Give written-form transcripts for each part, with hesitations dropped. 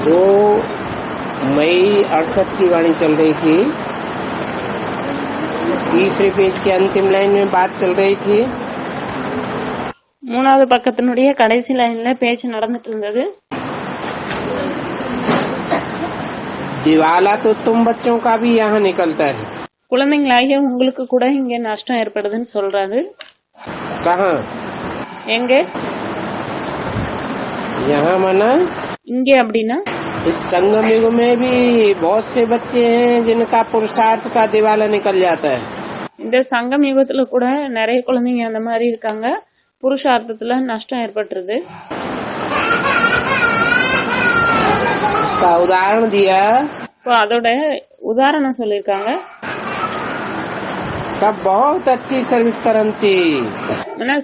वो मई 68 की वाणी चल रही थी। तीसरे पेज के अंतिम लाइन में बात चल रही थी। மூணாவது பக்கத்தினுடைய கடைசி லைன்ல பேச்சு நடந்துட்டு இருந்தது. दिवाला तो तुम बच्चों का भी यहाँ निकलता है। குழந்தைங்களாகிய உங்களுக்கு கூட இங்க நஷ்டம் ஏற்படுதுன்னு சொல்றாரு. कहाँ? எங்க? यहाँ माना இங்க அப்படின்னா इस संगम युग में भी बहुत से बच्चे हैं जिनका पुरुषार्थ का दिवाला निकल जाता है। இந்த சங்கம் யுகத்துல கூட நிறைய குழந்தைங்க அந்த மாதிரி இருக்காங்க, புருஷார்த்தத்துல நஷ்டம் ஏற்பட்டுருது. उदाहरण दिया, அதோட உதாரணம் சொல்லிருக்காங்க. बहुत अच्छी सर्विस करती,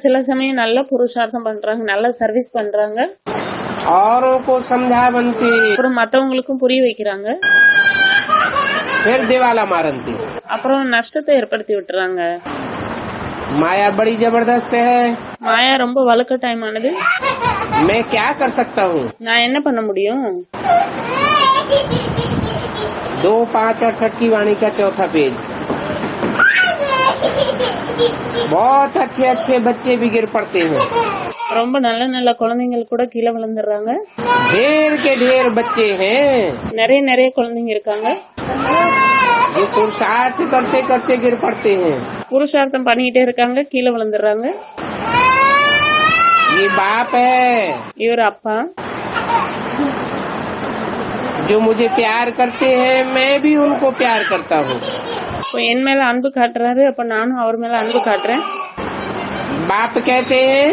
சில சமயம் நல்ல புருஷார்த்தம் பண்றாங்க, நல்ல சர்வீஸ் பண்றாங்க, औरों को समझावंती, அப்புறம் மத்தவங்களுக்கும் புரிய வைக்கிறாங்க, फिर दिवाला मारती, அப்புறம் நஷ்டத்தை ஏற்படுத்தி விட்டுறாங்க. माया बड़ी जबरदस्त है। மாயா ரொம்ப வலுக்கட்டாயமானது. मैं क्या कर सकता हूँ? நான் என்ன பண்ண முடியும்? 2/5/68 की वाणी का चौथा पेज। बहुत अच्छे अच्छे बच्चे भी गिर पड़ते हैं। ரொம்ப நல்ல நல்ல குழந்தைகள் கூட கீழே விழுந்துடுறாங்க. ढेर के ढेर बच्चे हैं, நிறைய நிறைய குழந்தைங்க இருக்காங்க, ये पुरुषार्थ करते करते गिर पड़ते हैं। புருஷார்த்தம் பண்ணிக்கிட்டே இருக்காங்க, கீழே விழுந்துடுறாங்க. ये बाप है இவர் அப்பா, जो मुझे प्यार करते हैं, मैं भी उनको प्यार करता हूँ। என் மேல அன்பு காட்டுறாரு, அப்ப நானும் அவர் மேல அன்பு காட்டுறேன். बाप कहते हैं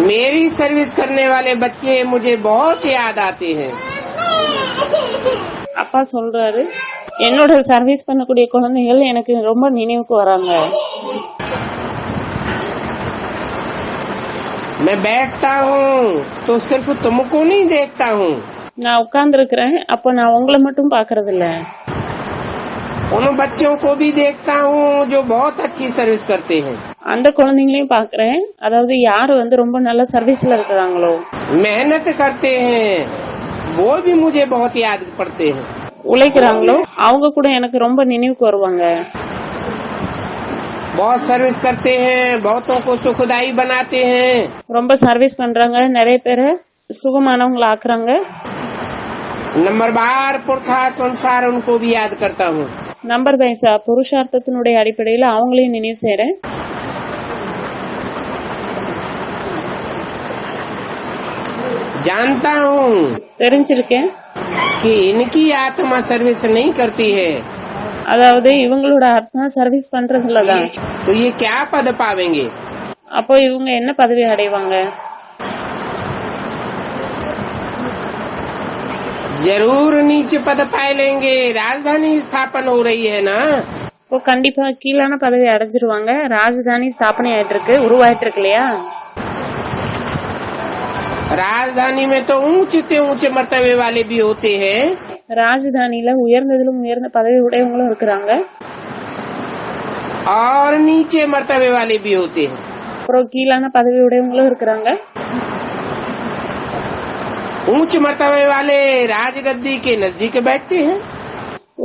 मेरी सर्विस करने वाले बच्चे मुझे बहुत याद आते हैं। அப்பா சொல்றாரு, என்னோட சர்வீஸ் பண்ணக்கூடிய குழந்தைகள் எனக்கு ரொம்ப நினைவுக்கு வராங்க. मैं बैठता हूँ तो सिर्फ तुमको नहीं देखता हूँ, நான் உட்கார்ந்து இருக்கிறேன், அப்ப நான் உங்களை மட்டும் பாக்குறது இல்ல, उन बच्चों को भी देखता हूँ जो बहुत अच्छी सर्विस करते हैं, அந்த குழந்தைங்களையும் பாக்குறேன். அதாவது யாரு ரொம்ப நல்ல சர்வீஸ்ல இருக்கிறாங்களோ, मेहनत करते हैं, वो भी मुझे बहुत याद पड़ते हैं, உழைக்கிறாங்களோ அவங்க கூட எனக்கு ரொம்ப நினைவுக்கு வருவாங்க. बहुत सर्विस करते हैं, बहुतों को सुखदायी बनाते हैं, ரொம்ப சர்வீஸ் பண்றாங்க, நிறைய பேரை சுகமானவங்களை ஆக்குறாங்க. नंबर बार पुरुषार्थ अनुसार उनको भी याद करता हूँ। நம்பர் பைசா புருஷார்த்தத்தினுடைய அடிப்படையில அவங்களையும் நினைவு செய்றேன். जानता हूँ தெரிஞ்சிருக்கேன் कि इनकी आत्मा सर्विस नहीं करती है, அதாவது இவங்களோட ஆத்மா சர்வீஸ் பண்றது இல்லதான், तो ये क्या पद पावेंगे? அப்போ இவங்க என்ன பதவி அடைவாங்க? जरूर नीचे पद पाए लेंगे, राजधानी स्थापन हो रही है ना। இப்போ கண்டிப்பா கீழான பதவி அடைஞ்சிருவாங்க, ராஜதானி ஸ்தாபனை ஆயிட்டு இருக்கு, உருவாயிட்டு இருக்கு இல்லையா? राजधानी में तो ऊंचे से ऊंचे मर्तबे वाले भी होते हैं, ராஜதானில உயர்ந்ததிலும் உயர்ந்த பதவி உடையவங்களும் இருக்கிறாங்க, और नीचे मर्तबे वाले भी होते हैं। அப்புறம் கீழான பதவி உடையவங்களும் இருக்கிறாங்க. ऊंच मर्तबे वाले राजगद्दी के नजदीक बैठते हैं,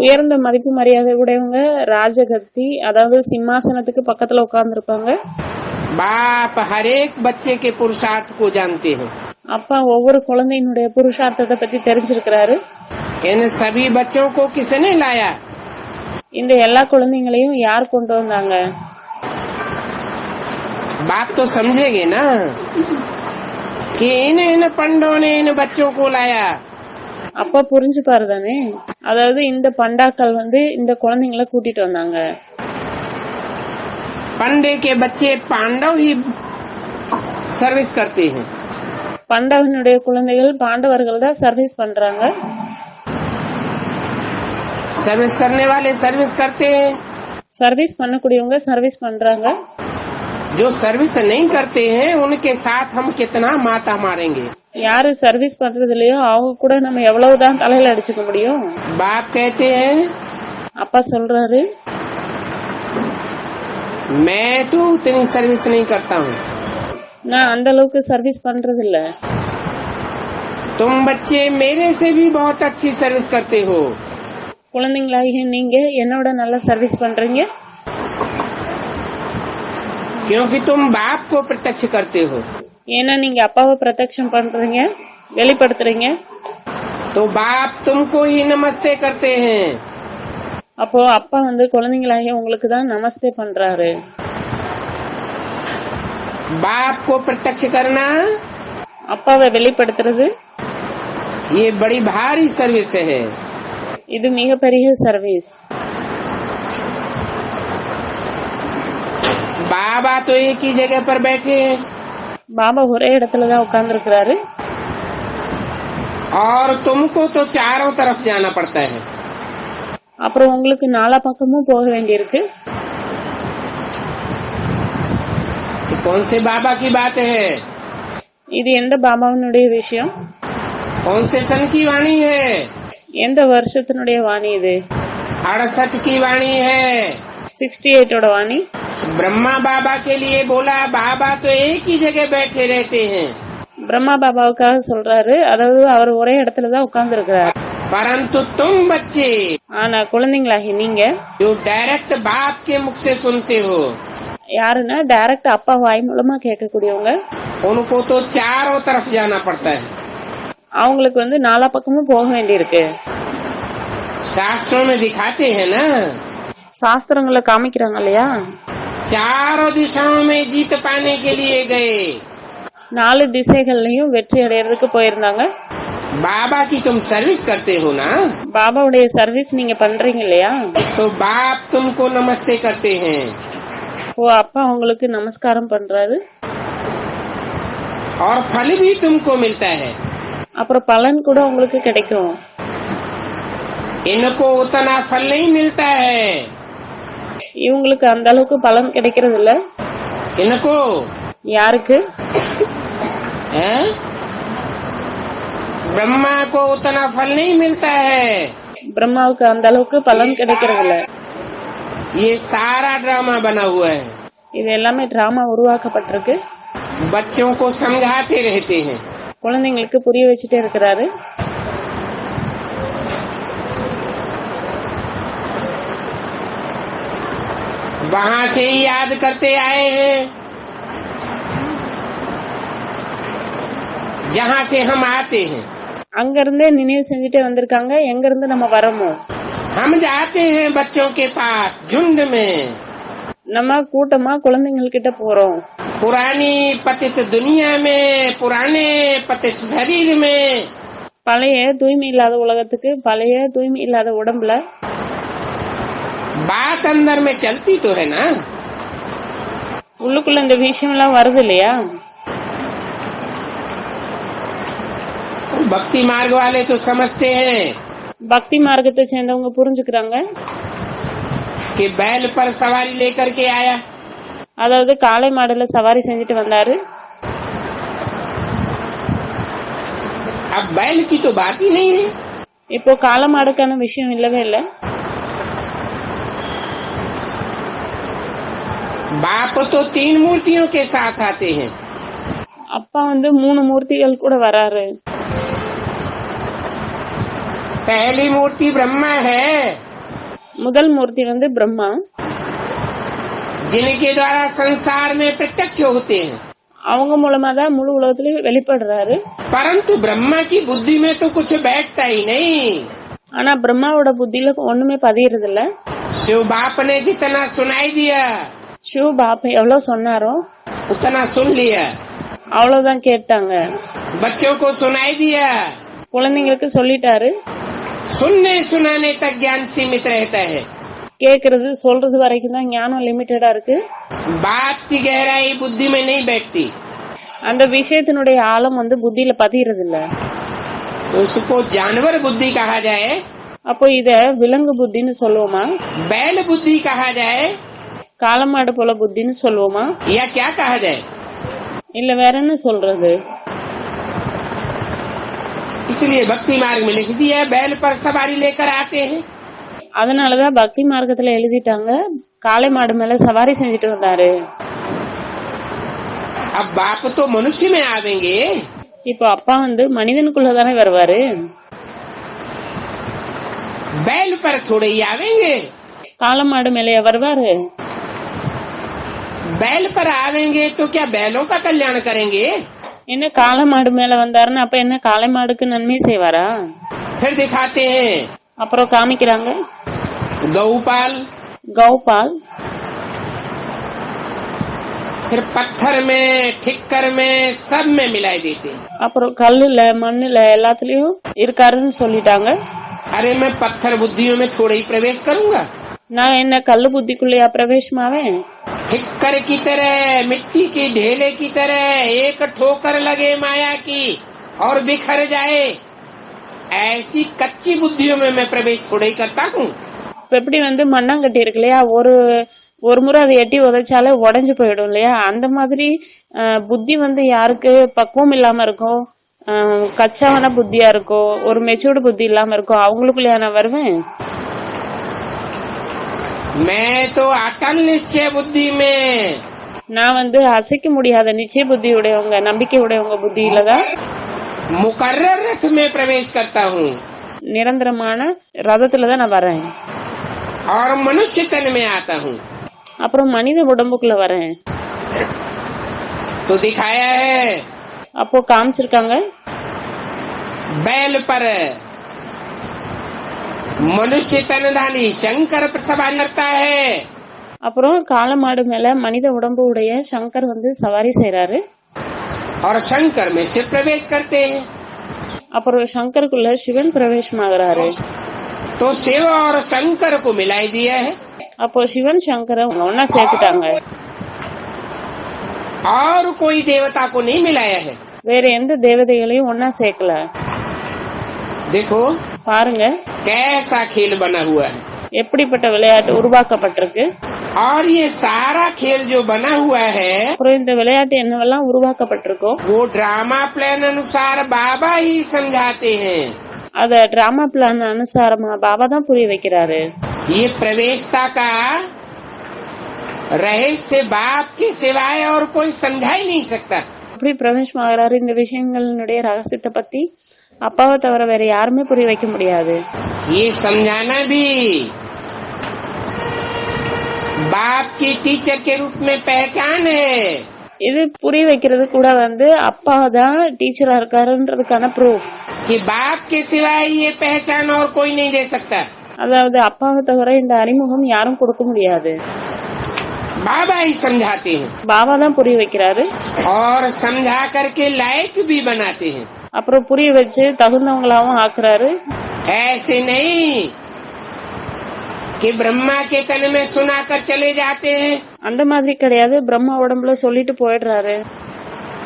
உயர்ந்த மதிப்பு மரியாதை உடையவங்க ராஜகத்தி அதாவது சிம்மாசனத்துக்கு பக்கத்துல உட்கார்ந்து இருப்பாங்க. बाप हर एक बच्चे के पुरुषार्थ को जानते हैं, அப்பா ஒவ்வொரு குழந்தையினுடைய புருஷார்த்தத்தை பத்தி தெரிஞ்சிருக்கிறாரு. इन सभी बच्चों को किसने लाया? இந்த எல்லா குழந்தைங்களையும் யார் கொண்டு வந்தாங்க? बाप तो समझेंगे ना कि इन पंडों ने इन बच्चों को लाया। அப்பா புரிஞ்சுப்பாரு தானே, அதாவது இந்த பண்டாக்கள் இந்த குழந்தைங்களை கூட்டிட்டு வந்தாங்க. पंडे के बच्चे पांडव ही सर्विस करते हैं, பண்டவனுடைய குழந்தைகள் பாண்டவர்கள் தான் சர்வீஸ் பண்றாங்க. सर्विस करने वाले सर्विस करते हैं, சர்வீஸ் பண்ணக்கூடியவங்க சர்வீஸ் பண்றாங்க. जो सर्विस नहीं करते हैं उनके साथ हम कितना माता मारेंगे? யாரு சர்வீஸ் பண்றது இல்லையோ அவங்க கூட நம்ம எவ்வளவுதான் தலையில அடிச்சுக்க முடியும்? बाप कहते हैं அப்பா சொல்றாரு, मैं तो उतनी सर्विस नहीं करता हूँ, நான் அந்த அளவுக்கு சர்வீஸ் பண்றது இல்ல, तुम बच्चे मेरे से भी बहुत अच्छी सर्विस करते हो, குழந்தைங்களாகிய நீங்க என்னோட நல்ல சர்வீஸ் பண்றீங்க, क्योंकि तुम बाप को प्रत्यक्ष करते हो। ஏன்னா நீங்க அப்பாவை பிரத்யக்ஷம் பண்றீங்க, வெளிப்படுத்துறீங்க। तो बाप तुमको ही नमस्ते करते हैं। அப்போ அப்பா வந்து குழந்தைங்களாகிய உங்களுக்கு தான் நமஸ்தே பண்றாரு। बाप को प्रत्यक्ष करना, அப்பாவை வெளிப்படுத்துறது, ये बड़ी भारी सर्विस है। இது மிகப்பெரிய சர்வீஸ்। बाबा तो एक ही जगह पर बैठे हैं, பாபா ஒரே இடத்துல தான் உட்கார்ந்து இருக்கிறாரு, और तुमको तो चारों तरफ जाना पड़ता है। அப்புறம் உங்களுக்கு நாலா பக்கமும் போக வேண்டியிருக்கு। तो कौन से बाबा की बात है? இது எந்த பாபாவினுடைய விஷயம், कौन से सन की वाणी है? எந்த வருஷத்தினுடைய வாணி இது? 68 की वाणी है। 68ஓட வாணி। ब्रह्मा बाबा के लिए बोला, बाबा तो एक ही जगह बैठे रहते हैं, பிரம்மா பாபாவுக்காக சொல்றாரு, அதாவது அவர் ஒரே இடத்துல தான் உட்கார்ந்து இருக்கிறார்। परंतु तुम बच्चे ஆனா குழந்தைங்களாகி நீங்க जो डायरेक्ट बाप के मुख से सुनते हो, யாருன்னா டைரக்ட் அப்பா வாய் மூலமா கேட்கக்கூடியவங்க, उनको तो चारों तरफ जाना पड़ता है। அவங்களுக்கு வந்து நாலா பக்கமும் போக வேண்டியிருக்கு। शास्त्रों में दिखाते हैं ना, சாஸ்திரங்களை காமிக்கிறாங்க இல்லையா, चारों दिशाओं में जीत पाने के लिए गए, 4 திசைகள்லயும் வெற்றி அடையறதுக்கு போயிருந்தாங்க। बाबा की तुम सर्विस करते हो ना, பாபாவுடைய சர்வீஸ் நீங்க பண்றீங்க இல்லையா, तो बाप तुमको नमस्ते करते हैं, ஓ அப்பா உங்களுக்கு நமஸ்காரம் பண்றாரு, और फल भी तुमको मिलता है। அப்புறம் பலன் கூட உங்களுக்கு கிடைக்கும்। इनको उतना फल नहीं मिलता है, இவங்களுக்கு அந்த அளவுக்கு பலன் கிடைக்கிறது இல்ல। इनको யாருக்கு? है? ब्रह्मा को उतना फल नहीं मिलता है। பிரம்மாவுக்கு அந்த அளவுக்கு பலன் கிடைக்கிறது இல்ல। ये सारा ड्रामा बना हुआ है, இது எல்லாமே டிராமா உருவாக்கப்பட்டிருக்கு। बच्चों को समझाते रहते हैं। குழந்தைங்களுக்கு புரிய வச்சுட்டே இருக்கிறாரு। वहाँ से ही याद करते आए हैं जहाँ से हम आते हैं। அங்க இருந்தே நினைவு செஞ்சுட்டே வந்திருக்காங்க, எங்க இருந்து நம்ம வரமோ। हम जाते हैं बच्चों के पास झुंड में, நம்ம கூட்டமா குழந்தைகள் கிட்ட போறோம்। पुरानी पतित दुनिया में, पुराने पतित शरीर में, பழைய தூய்மை இல்லாத உலகத்துக்கு, பழைய தூய்மை இல்லாத உடம்புல। बात अंदर में चलती तो है ना, உள்ளுக்குள்ள இந்த விஷயம் எல்லாம் வருது இல்லையா। भक्ति मार्ग वाले तो समझते हैं பக்தி மார்க்கத்தை சேர்ந்தவங்க புரிஞ்சுக்கிறாங்க, कि बैल पर सवारी लेकर के आया, அதாவது காளை மாடுல சவாரி செஞ்சுட்டு வந்தாரு। अब बैल की तो बात ही नहीं है। இப்போ காளை மாடுக்கான விஷயம் இல்லவே இல்ல। बाप तो 3 मूर्तियों के साथ आते हैं। அப்பா வந்து 3 மூர்த்திகள் கூட வராரு। पहली मूर्ति ब्रह्मा है, முதல் மூர்த்தி வந்து பிரம்மா, जिनके द्वारा संसार में प्रत्यक्ष होते हैं। அவங்க மூலமா தான் முழு உலகத்திலயும் வெளிப்படுறாரு। परंतु ब्रह्मा की बुद्धि में तो कुछ बैठता ही नहीं। ஆனா பிரம்மாவோட புத்தியில ஒண்ணுமே பதியறது இல்ல। शिव बाप ने जितना सुनाई दिया, சிவ பாப்பா எவ்வளவு சொன்னாரோ उतना सुन लिया। அவ்வளவுதான் கேட்டாங்க। बच्चों को सुनाई दिया, குழந்தைங்களுக்கு சொல்லிட்டாரு। सुनने सुनाने तक ज्ञान सीमित रहता है। கேக்குறது சொல்றது வரைக்கும் தான் ஞானம் லிமிட்டடா இருக்கு। बात की गहराई बुद्धि में नहीं बैठती, அந்த விஷயத்தினுடைய ஆழம் வந்து புத்தியில பதியறது இல்ல। तो उसको जानवर बुद्धि कहा जाए, அப்போ இத விலங்கு புத்தின்னு சொல்லுவோமா, बैल बुद्धि कहा जाए, காளமாடு போல புத்தின்னு சொல்லுவோமா, या क्या कहा जाए? இல்ல வேற என்ன சொல்றது? इसलिए भक्ति मार्ग में लिख दिया, बैल पर सवारी लेकर आते हैं। அதனாலதான் பக்தி மார்க்கத்துல எழுதிட்டாங்க, காளை மாடு மேல சவாரி செஞ்சுட்டு வந்தாரு। अब बाप तो मनुष्य में आवेंगे, இப்போ அப்பா வந்து மனிதனுக்குள்ளதானே வருவாரு. बैल पर थोड़े ही आवेंगे, காளமாடு மேலேயா வருவாரு? बैल पर आवेंगे तो क्या बैलों का कल्याण करेंगे? என்ன காளமாடு மேல வந்தாருன்னு அப்ப என்ன காளை மாடுக்கு நன்மை செய்வாரா? फिर दिखाते हैं அப்புறம் காமிக்கிறாங்க गौपाल, கௌபால், फिर पत्थर में, ठिक्कर में, सब में मिलाई देते हैं। அப்புறம் கல்லுல மண்ணுல எல்லாத்துலயும் இருக்காருன்னு சொல்லிட்டாங்க. अरे मैं पत्थर बुद्धियों में थोड़े ही प्रवेश करूंगा, நான் என்ன கல்லு புத்திக்குள்ளேயா பிரவேசமாவேன்? ठिक्कर की तरह, मिट्टी की ढेले की तरह एक ठोकर लगे माया की और बिखर जाए, ऐसी कच्ची बुद्धियों में मैं प्रवेश थोड़े ही करता हूँ। இப்ப எப்படி வந்து மண்ணாங்கட்டி இருக்கு இல்லையா, ஒரு முறை அதை எட்டி உதைச்சாலே உடைஞ்சு போயிடும் இல்லையா, அந்த மாதிரி புத்தி வந்து யாருக்கு பக்குவம் இல்லாம இருக்கும், கச்சாவான புத்தியா இருக்கும், ஒரு மெச்சூர்டு புத்தி இல்லாம இருக்கும், அவங்களுக்குள்ளயா நான் வருவேன்? मैं तो अटल निश्चय बुद्धि में, நான் வந்து அசைக்க முடியாத நிச்சய புத்தி உடையவங்க, நம்பிக்கை உடையவங்க புத்தியில தான் मुकर्रर रथ में प्रवेश करता हूँ நிரந்தரமான ரதத்துலதான் நான் வரேன். और मनुष्य तन में आता हूँ। அப்புறம் மனித உடம்புக்குள்ள வரேன். तो दिखाया है அப்போ காமிச்சிருக்காங்க बैल पर मनुष्य तनधारी शंकर पर सवारी करता है, அப்புறம் காளமாடு மேல மனித உடம்பு உடைய சங்கர் வந்து சவாரி செய்யறாரு. और शंकर में से प्रवेश करते हैं। அப்புறம் சங்கருக்குள்ள சிவன் பிரவேசமாகறாரு. तो शिव और शंकर को मिलाई दिया है, அப்போ சிவன் சங்கர ஒன்னா சேர்த்துட்டாங்க. और कोई देवता को नहीं मिलाया है। வேற எந்த தேவதைகளையும் ஒன்னா சேர்க்கல. देखो பாருங்க कैसा खेल बना हुआ है, எப்படிப்பட்ட விளையாட்டு உருவாக்கப்பட்டிருக்கு. और ये सारा खेल जो बना हुआ है அப்புறம் இந்த விளையாட்டு என்னவெல்லாம் உருவாக்கப்பட்டிருக்கோ वो ड्रामा प्लान अनुसार बाबा ही समझाते हैं। அத டிராமா பிளான் அனுசாரமா பாபா தான் புரிய வைக்கிறாரு. ये प्रवेशता का रहस्य बाप के सिवाय और कोई समझा ही नहीं सकता। எப்படி பிரவேசமாகறாரு, இந்த விஷயங்களுடைய ரகசியத்தை பத்தி அப்பாவை தவிர வேற யாருமே புரிய வைக்க முடியாது. ये समझाना भी बाप की टीचर के रूप में पहचान है। இது புரிய வைக்கிறது கூட வந்து அப்பா தான் டீச்சரா இருக்காருன்றதுக்கான ப்ரூஃப். कि बाप के सिवाय ये पहचान और कोई नहीं दे सकता। அதாவது அப்பாவை தவிர இந்த அறிமுகம் யாரும் கொடுக்க முடியாது. बाबा ही समझाते हैं பாபா தான் புரிய வைக்கிறாரு. और समझा करके लायक भी बनाते हैं। அப்புறம் புரிய வச்சு தகுந்தவங்களாவும் ஆக்குறாரு. ऐसे नहीं कि ब्रह्मा के तन में सुनाकर चले जाते हैं, அந்த மாதிரி கிடையாது, பிரம்மா உடம்புல சொல்லிட்டு போயிடுறாரு.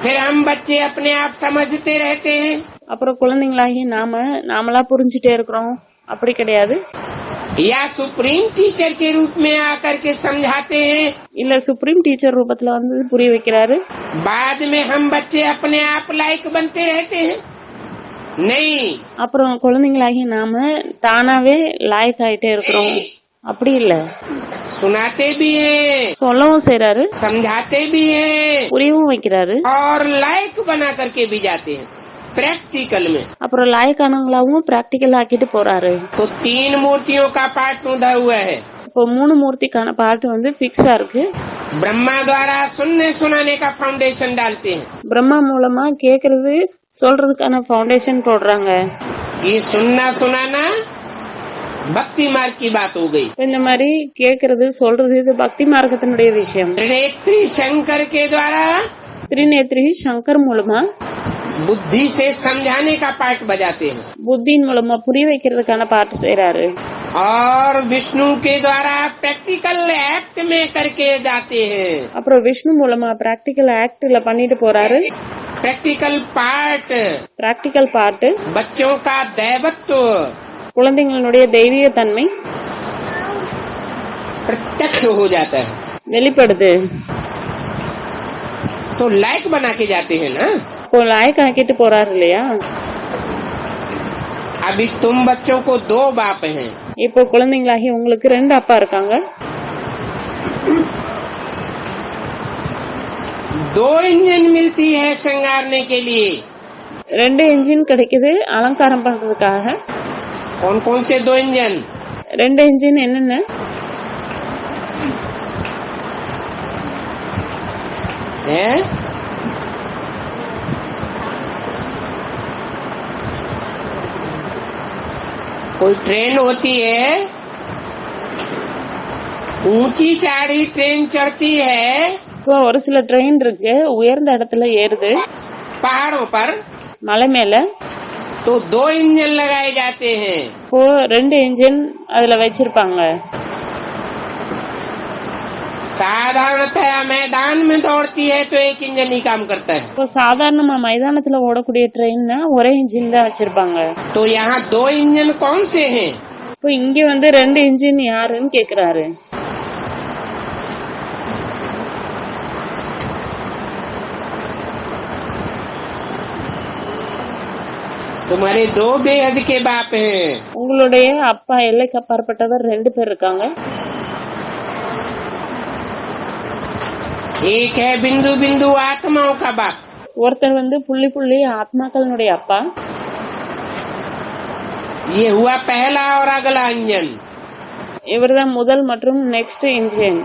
फिर हम बच्चे अपने आप समझते रहते हैं। அப்புறம் குழந்தைங்களாகி நாமளா புரிஞ்சுட்டே இருக்கிறோம், அப்படி கிடையாது. या सुप्रीम टीचर के रूप में आकर के समझाते हैं, இல்ல சுப்ரீம் டீச்சர் ரூபத்துல வந்து புரிய வைக்கிறாரு. बाद में हम बच्चे अपने आप लायक बनते रहते हैं। नहीं, அப்புறம் குழந்தைங்களாகி நாம தானாவே லாயக் ஆயிட்டே இருக்கிறோம், அப்படி இல்ல. सुनाते भी हैं, சொல்லவும் செய்யறாரு, समझाते भी हैं புரியவும் வைக்கிறாரு. और लायक बना करके भी जाते हैं प्रैक्टिकल में। அப்புறம் லாயக்கானவங்களாவும் பிராக்டிக்கல் ஆக்கிட்டு போறாரு. तो 3 मूर्तियों का पाठ उधा हुआ है। இப்போ 3 மூர்த்திக்கான பாட்டு வந்து பிக்ஸா இருக்கு. ब्रह्मा द्वारा सुनने सुनाने का फाउंडेशन डालते हैं। பிரம்மா மூலமா கேக்குறது சொல்றதுக்கான ஃபவுண்டேஷன் போடுறாங்க. ये सुनना सुनाना भक्ति मार्ग की बात हो गई। இந்த மாதிரி கேக்குறது சொல்றது இது பக்தி மார்க்கத்தினுடைய விஷயம். त्रिनेत्री शंकर के द्वारा திரிநேத்ரி சங்கர் மூலமா बुद्धि से समझाने का पाठ बजाते हैं, புத்தியின் மூலமா புரிய வைக்கிறதுக்கான பாட்டு செய்யறாரு. और विष्णु के द्वारा प्रैक्टिकल एक्ट में करके जाते हैं। அப்புறம் விஷ்ணு மூலமா பிராக்டிக்கல் ஆக்ட்ல பண்ணிட்டு போறாரு. प्रैक्टिकल पार्ट பிராக்டிக்கல் பாட்டு बच्चों का दैवत्व குழந்தைங்களுடைய தெய்வீக தன்மை प्रत्यक्ष हो जाता है। வெளிப்படுது. तो लायक बना के जाते हैं ना। இப்போ லாயக் ஆக்கிட்டு போறாரு இல்லையா. अभी तुम बच्चों को 2 बाप हैं। இப்போ குழந்தைங்களாகி உங்களுக்கு 2 அப்பா இருக்காங்க. 2 इंजन मिलती है संगारने के लिए। 2 இன்ஜின் கிடைக்குது அலங்காரம் பண்றதுக்காக. कौन कौन से 2 इंजन? 2 இன்ஜின் என்னென்ன? हैं? कोई ट्रेन होती है, ऊंची चाड़ी ट्रेन चढ़ती है, இப்போ ஒரு சில ட்ரெயின் இருக்கு உயர்ந்த இடத்துல ஏறுது पहाड़ों पर, மலை மேல. तो 2 इंजन लगाए जाते हैं. இப்போ 2 இன்ஜின் அதுல வச்சிருப்பாங்க. साधारणतया मैदान में दौड़ती है तो 1 इंजन ही काम करता है. இப்போ சாதாரணமா மைதானத்துல ஓடக்கூடிய ட்ரெயின்னா ஒரே இன்ஜின் தான் வச்சிருப்பாங்க. तो यहाँ 2 इंजन कौन से हैं? இப்போ இங்க வந்து 2 இன்ஜின் யாருன்னு கேக்குறாரு. तुम्हारे 2 बेहद के बाप हैं. உங்களுடைய அப்பா எல்லைக்கு அப்பாற்பட்டவர் 2 பேர் இருக்காங்க. एक है बिंदु बिंदु आत्माओं का बाप. ஒருத்தர் வந்து புள்ளி புள்ளி ஆத்மாக்களுடைய அப்பா. ये हुआ पहला और अगला इंजन. இவர்தான் முதல் மற்றும் நெக்ஸ்ட் இன்ஜின்.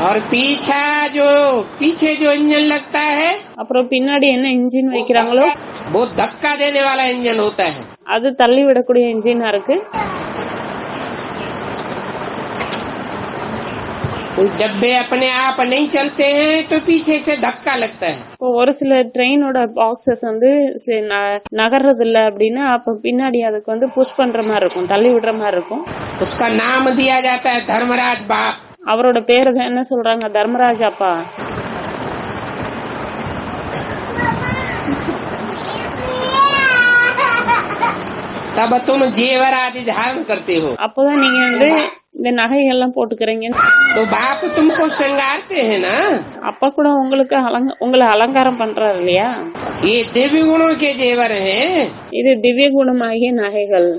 और पीछे जो इंजन लगता है, அப்புறம் பின்னாடி என்ன இன்ஜின் வைக்கிறாங்களோ वो धक्का देने वाला इंजन होता है. அது தள்ளி விடக்கூடிய இன்ஜினா இருக்கு. कुछ डब्बे अपने आप नहीं चलते हैं तो पीछे से धक्का लगता है. இப்போ ஒரு சில ட்ரெயினோட பாக்ஸஸ் வந்து நகர்றது இல்ல அப்படின்னா அப்ப பின்னாடி அதுக்கு வந்து புஷ் பண்ற மாதிரி இருக்கும், தள்ளி விடுற மாதிரி இருக்கும். उसका नाम दिया जाता है धर्मराज बाप. அவரோட பேரு தான் என்ன சொல்றாங்க? தர்மராஜ் அப்பா. तब तुम जेवर आदि धारण करते हो. அப்பதான் நீங்க வந்து இந்த நகைகள்லாம் போட்டுக்கிறீங்க. तो बाप तुमको श्रृंगारते हैं ना. அப்பா கூட உங்களுக்கு உங்களை அலங்காரம் பண்றாரு இல்லையா? ये दिव्य गुणों के जेवर हैं. இது திவ்ய குணமாகிய நகைகள்.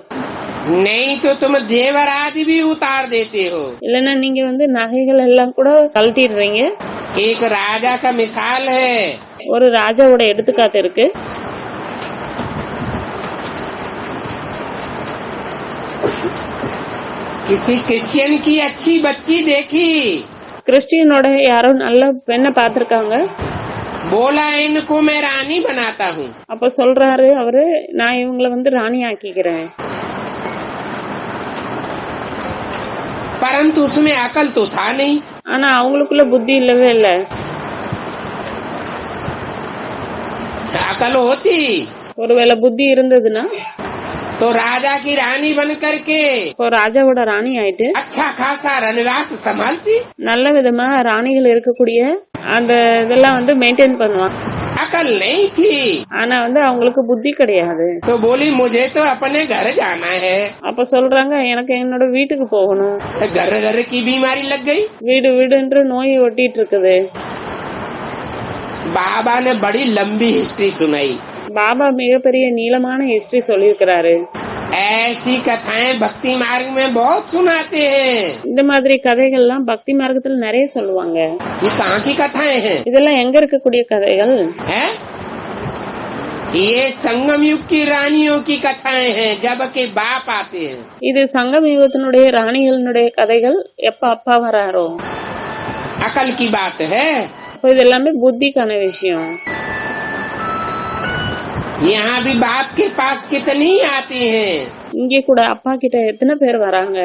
नहीं तो तुम जेवर आदि भी उतार देते हो. இல்லன்னா நீங்க வந்து நகைகள் எல்லாம் கூட கழட்டிடுறீங்க. एक राजा का मिसाल है. ஒரு ராஜாவோட எடுத்துக்காட்டு இருக்கு. किसी क्रिश्चियन की अच्छी बच्ची देखी. கிறிஸ்டியனோட யாரோ நல்ல பெண்ணை பாத்திருக்காங்க. बोला इनको मैं रानी बनाता हूँ. அப்ப சொல்றாரு அவரு, நான் இவங்களை வந்து ராணி ஆக்கிக்கிறேன். परंतु उसमें अकल तो था नहीं. ஆனா அவங்களுக்குள்ள புத்தி இல்லவே இல்ல. अकल होती ஒருவேளை புத்தி இருந்ததுன்னா तो राजा की रानी बन करके இப்போ ராஜாவோட ராணி ஆயிட்டு अच्छा खासा रनवास संभालती. நல்ல விதமா ராணிகள் இருக்கக்கூடிய அந்த இதெல்லாம் வந்து மெயின்டைன் பண்ணுவான். अकल नहीं थी. ஆனா வந்து அவங்களுக்கு புத்தி கிடையாது. तो बोली मुझे तो अपने घर जाना है. அப்ப சொல்றாங்க, எனக்கு என்னோட வீட்டுக்கு போகணும். घर घर की बीमारी लग गई. வீடு வீடுன்ற நோய் ஒட்டிட்டு இருக்குது. बाबा ने बड़ी लंबी हिस्ट्री सुनाई. பாபா மிகப்பெரிய நீளமான ஹிஸ்டரி சொல்லியிருக்கிறாரு. ऐसी कथाएं भक्ति मार्ग में बहुत सुनाते हैं. இந்த மாதிரி கதைகள்லாம் பக்தி மார்க்கத்துல நிறைய சொல்லுவாங்க. ये कहाँ की कथाएं हैं? இதெல்லாம் எங்க இருக்கக்கூடிய கதைகள்? हैं? ये संगम युग की रानियों की कथाएं हैं जब के बाप आते हैं. இது சங்கம யுகத்தினுடைய ராணிகளினுடைய கதைகள் எப்ப அப்பா வராரோ. अकल की बात है. அப்ப இது எல்லாமே புத்திக்கான விஷயம். यहाँ भी बाप के पास कितनी आती हैं. இங்கே கூட அப்பா கிட்ட எத்தனை பேர் வராங்க.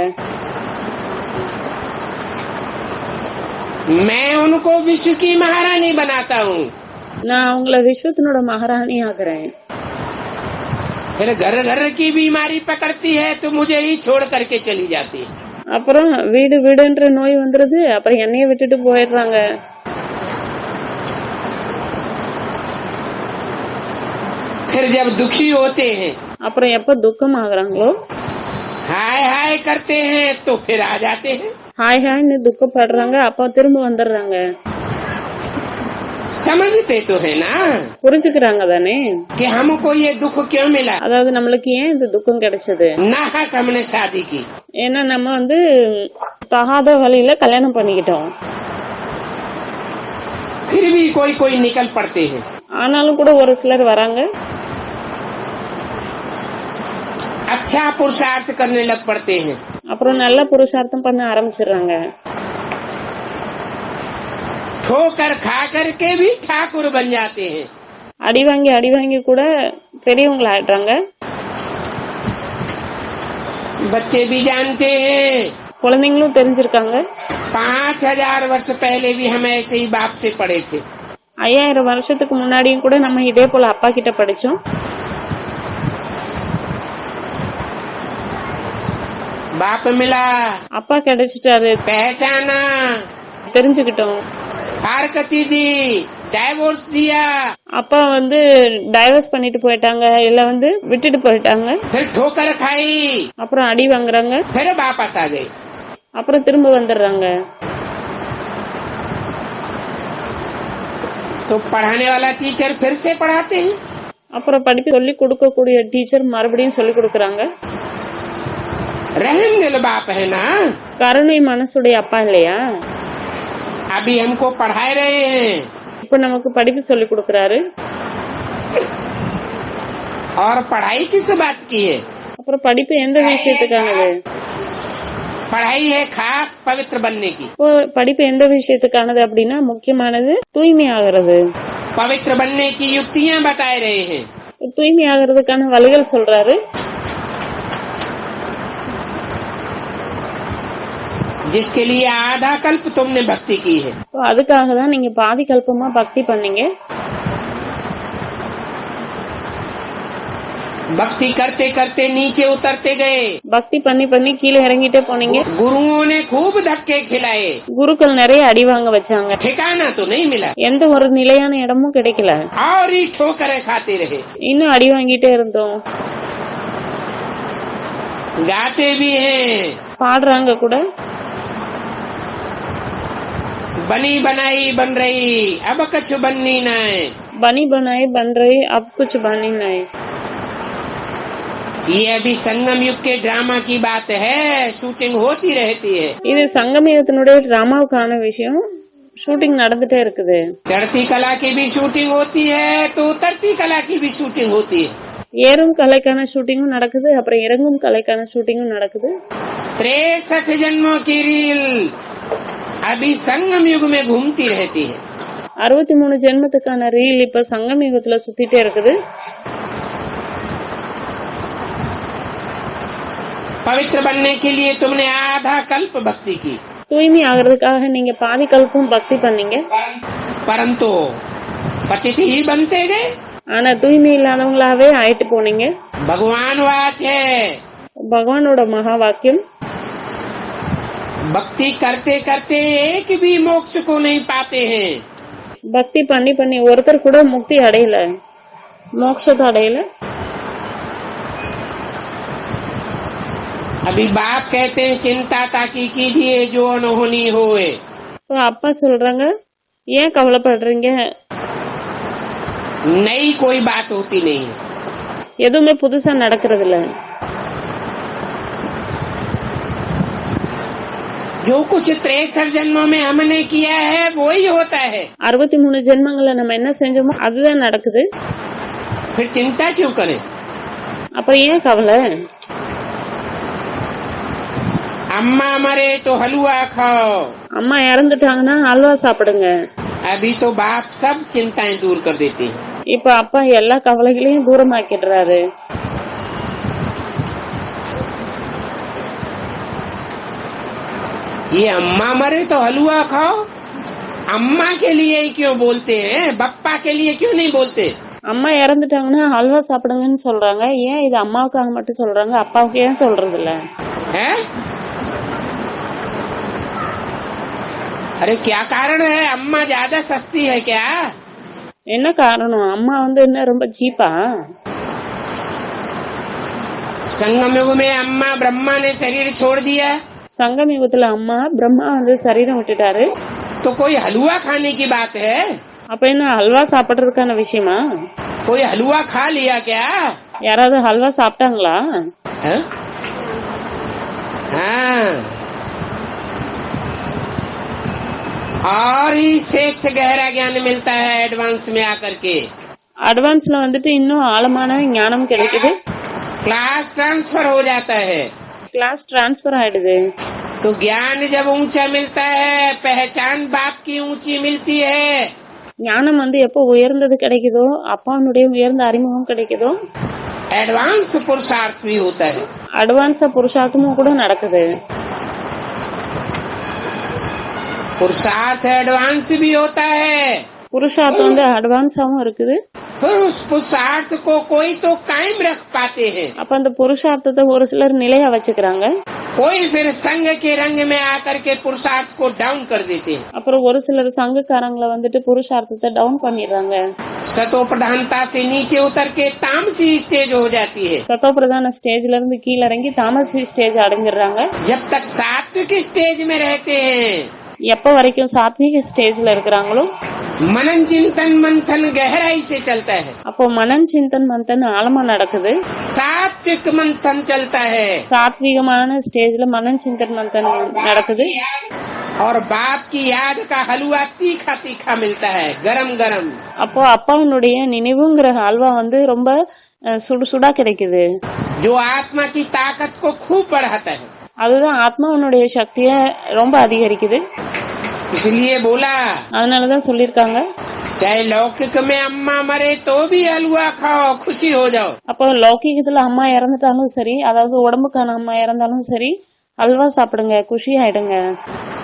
मैं उनको विश्व की महारानी बनाता हूँ. நான் அவங்கள விஸ்வத்தினோட மகாராணி ஆக்குறேன். फिर घर घर की बीमारी पकड़ती है तो मुझे ही छोड़ करके चली जाती है. அப்புறம் வீடு வீடுன்ற நோய் வந்துருது, அப்புறம் என்னைய விட்டுட்டு போயிடுறாங்க. फिर जब दुखी होते हैं, அப்புறம் எப்ப துக்கம் ஆகுறாங்களோ, हाय हाय करते हैं तो फिर आ जाते हैं. ஹாய் ஹாய்னு துக்கப்படுறாங்க, அப்ப திரும்ப வந்துடுறாங்க. समझते तो है ना புரிஞ்சுக்கிறாங்க தானே कि हमको ये दुख क्यों मिला. அதாவது நம்மளுக்கு ஏன் இந்த துக்கம் கிடைச்சது? नाहक हमने शादी की. ஏன்னா நம்ம வந்து தகாத வழியில கல்யாணம் பண்ணிக்கிட்டோம். फिर भी कोई कोई निकल पड़ते हैं. ஆனாலும் கூட ஒரு சிலர் வராங்க. अच्छा पुरुषार्थ करने लग पड़ते हैं. அப்புறம் நல்ல புருஷார்த்தம் பண்ண ஆரம்பிச்சிடுறாங்க. ठोकर खा करके भी ठाकुर बन जाते हैं. அடி வாங்கி கூட பெரியவங்கள ஆயிடுறாங்க. बच्चे भी जानते हैं. குழந்தைங்களும் தெரிஞ்சிருக்காங்க. 5000 वर्ष पहले भी हम ऐसे ही बाप से पढ़े थे. 5000 வருஷத்துக்கு முன்னாடியும் கூட நம்ம இதே போல அப்பா கிட்ட படிச்சோம். बाप मिला, அப்பா கிடைச்சிட்டாரு, पहचाना, தெரிஞ்சுக்கிட்டோம். हरकती दी, डाइवोर्स दिया, அப்பா டைவர்ஸ் பண்ணிட்டு போயிட்டாங்க, இல்ல விட்டுட்டு போயிட்டாங்க. फिर ठोकर खाई, அப்புறம் அடி வாங்குறாங்க, फिर वापस आ गए. அப்புறம் திரும்ப வந்துடுறாங்க. तो पढ़ाने वाला टीचर फिर से पढ़ाते हैं. அப்புறம் படிப்பு சொல்லி கொடுக்கக்கூடிய டீச்சர் மறுபடியும் சொல்லி கொடுக்கறாங்க. रहम दिल बाप है ना, கருணை மனசுடைய அப்பா இல்லையா? अभी हमको पढ़ा रहे हैं. இப்ப நமக்கு படிப்பு சொல்லி கொடுக்கறாரு. और पढ़ाई किस बात की है? அப்புறம் படிப்பு எந்த விஷயத்துக்கானது? पढ़ाई है खास पवित्र बनने की. படிப்பு எந்த விஷயத்துக்கானது அப்படின்னா முக்கியமானது தூய்மை ஆகிறது. पवित्र बनने की युक्तियाँ बता रहे हैं. தூய்மை ஆகிறதுக்கான வழிகள் சொல்றாரு. जिसके लिए आधा कल्प तुमने भक्ति की है. அதுக்காக தான் நீங்க பாதி கல்பமா பக்தி பண்ணீங்க. भक्ति करते करते नीचे उतरते गए. பக்தி பண்ணி கீழே இறங்கிட்டே போனீங்க. गुरुओं ने खूब धक्के खिलाए. குருக்கள் நிறைய அடி வாங்க வச்சாங்க. ठिकाना तो नहीं मिला. எந்த ஒரு நிலையான இடமும் கிடைக்கல. और ही ठोकरें खाते रहे. இன்னும் अடி வாங்கிட்டே இருந்தோம். गाते भी हैं, பாடுறாங்க கூட. बनी बनाई बन रही अब कुछ बननी न है. बनी बनाई बन रही अब कुछ बनी नहीं. ये अभी संगम युग के ड्रामा की बात है. शूटिंग होती रहती है. இது சங்கம யுகத்தினுடைய டிராமாவுக்கான விஷயம். ஷூட்டிங் நடந்துட்டே இருக்குது. चढ़ती कला की भी शूटिंग होती है तो उतरती कला की भी शूटिंग होती है. ஏறும் கலைக்கான ஷூட்டிங்கும் நடக்குது, அப்புறம் இறங்கும் கலைக்கான ஷூட்டிங்கும் நடக்குது. 63 जन्मों की रील अभी संगम युग में घूमती रहती है. 63 ஜென்மத்துக்கான ரீல் இப்ப சங்கம யுகத்துல சுத்திட்டே இருக்குது. पवित्र बनने के लिए तुमने आधा कल्प भक्ति की. தூய்மை ஆகிறதுக்காக நீங்க பாதி கல்பம் பக்தி பண்ணீங்க. परंतु पतित ही बनते गए. ஆனா தூய்மை இல்லாதவங்களாவே ஆயிட்டு போனீங்க. भगवान वाच है. பகவானோட மகா வாக்கியம். भक्ति करते करते एक भी मोक्ष को नहीं पाते हैं. பக்தி பண்ணி ஒருத்தர் கூட முக்தி அடையல, மோட்சத்தை அடையல. अभी बाप कहते हैं चिंता ताकि कीजिए जो अनहोनी होए. அப்பா சொல்றாங்க ஏன் கவலைப்படுறீங்க, नई कोई बात होती नहीं है. எதுவுமே புதுசா நடக்கிறது இல்ல. जो कुछ 63 जन्मों में हमने किया है वो ही होता है. 63 ஜென்மங்கள்ல நம்ம என்ன செஞ்சோமோ அதுதான் நடக்குது. फिर चिंता क्यों करें? அப்புறம் ஏன் கவலை? अम्मा मरे तो हलवा खाओ. அம்மா இறந்துட்டாங்கன்னா அல்வா சாப்பிடுங்க. अभी तो बाप सब चिंताएं दूर कर देते हैं. இப்ப அப்பா எல்லா கவலைகளையும் தூரமாக்கிடுறாரு. ये अम्मा मरे तो हलवा खाओ अम्मा के लिए ही क्यों बोलते हैं, बप्पा के लिए क्यों नहीं बोलते? அம்மா இறந்துட்டாங்கன்னா அல்வா சாப்பிடுங்கன்னு சொல்றாங்க. ஏன் இது அம்மாவுக்காக மட்டும் சொல்றாங்க, அப்பாவுக்கு ஏன் சொல்றது இல்ல? अरे क्या कारण है? अम्मा ज्यादा सस्ती है क्या? என்ன காரணம்? அம்மா என்ன ரொம்ப சீப்பா? संगम युग में अम्मा ब्रह्मा ने शरीर छोड़ दिया. சங்கம் யுகத்துல அம்மா பிரம்மா சரீரம் விட்டுட்டாரு. तो कोई हलवा खाने की बात है? அப்ப என்ன அல்வா சாப்பிடுறதுக்கான விஷயமா? कोई हलवा खा लिया क्या? யாராவது ஹல்வா சாப்பிட்டாங்களா? हाँ. और ही श्रेष्ठ गहरा ज्ञान मिलता है एडवांस में आकर के. அட்வான்ஸ்ல வந்துட்டு இன்னும் ஆழமான ஞானம் கிடைக்குது. क्लास ट्रांसफर हो जाता है, கிளாஸ் டிரான்ஸ்பர் ஆயிடுது. तो ज्ञान जब ऊंचा मिलता है, पहचान बाप की ऊंची मिलती है, ஞானம் வந்து எப்போ உயர்ந்தது கிடைக்குதோ, அப்பாவுடைய உயர்ந்த அறிமுகம் கிடைக்குதோ, एडवांस पुरुषार्थ भी होता है. அட்வான்ஸா புருஷார்த்தமும் கூட நடக்குது. पुरुषार्थ एडवांस भी होता है, புருஷார்த்தம் வந்து அட்வான்ஸாவும் இருக்குது. फिर उस पुरुषार्थ को कोई तो कायम रख पाते हैं, அப்ப அந்த புருஷார்த்தத்தை ஒரு சிலர் நிலையா வச்சுக்கிறாங்க. कोई फिर संघ के रंग में आकर के पुरुषार्थ को डाउन कर देते हैं. அப்புறம் ஒரு சிலர் சங்கக்காரங்களை வந்துட்டு புருஷார்த்தத்தை டவுன் பண்ணிடுறாங்க. सतो प्रधानता से नीचे उतर के तामसी स्टेज हो जाती है. சத்தோ பிரதான ஸ்டேஜ்ல இருந்து கீழே இறங்கி தாமசி ஸ்டேஜ் அடைஞ்சிடுறாங்க. जब तक सात्विक स्टेज में रहते हैं, எப்ப வரைக்கும் சாத்விக ஸ்டேஜ்ல இருக்கிறாங்களோ मनन चिंतन मंथन गहराई से चलता है, அப்போ மனன் சிந்தன் மந்தன் ஆழமா நடக்குது. सात्विक मंथन चलता है, சாத்விகமான ஸ்டேஜ்ல மனன் சிந்தன் மந்தன் நடக்குது. और बाप की याद का हलवा तीखा तीखा मिलता है, गरम गरम. அப்போ அப்பாவுடைய நினைவுங்கிற ஹல்வா வந்து ரொம்ப சுடு சுடா கிடைக்குது. जो आत्मा की ताकत को खूब बढ़ाता है. அதுதான் ஆத்மாவனுடைய சக்திய ரொம்ப அதிகரிக்குது. इसलिए बोला, அதனாலதான் சொல்லிருக்காங்க, चाहे लौकिक में अम्मा मरे तो भी हलवा खाओ, खुशी हो जाओ. அப்போ லௌகிகத்துல அம்மா இறந்துட்டாலும் சரி, அதாவது உடம்புக்கான அம்மா இறந்தாலும் சரி, அல்வா சாப்பிடுங்க, குஷி ஆயிடுங்க.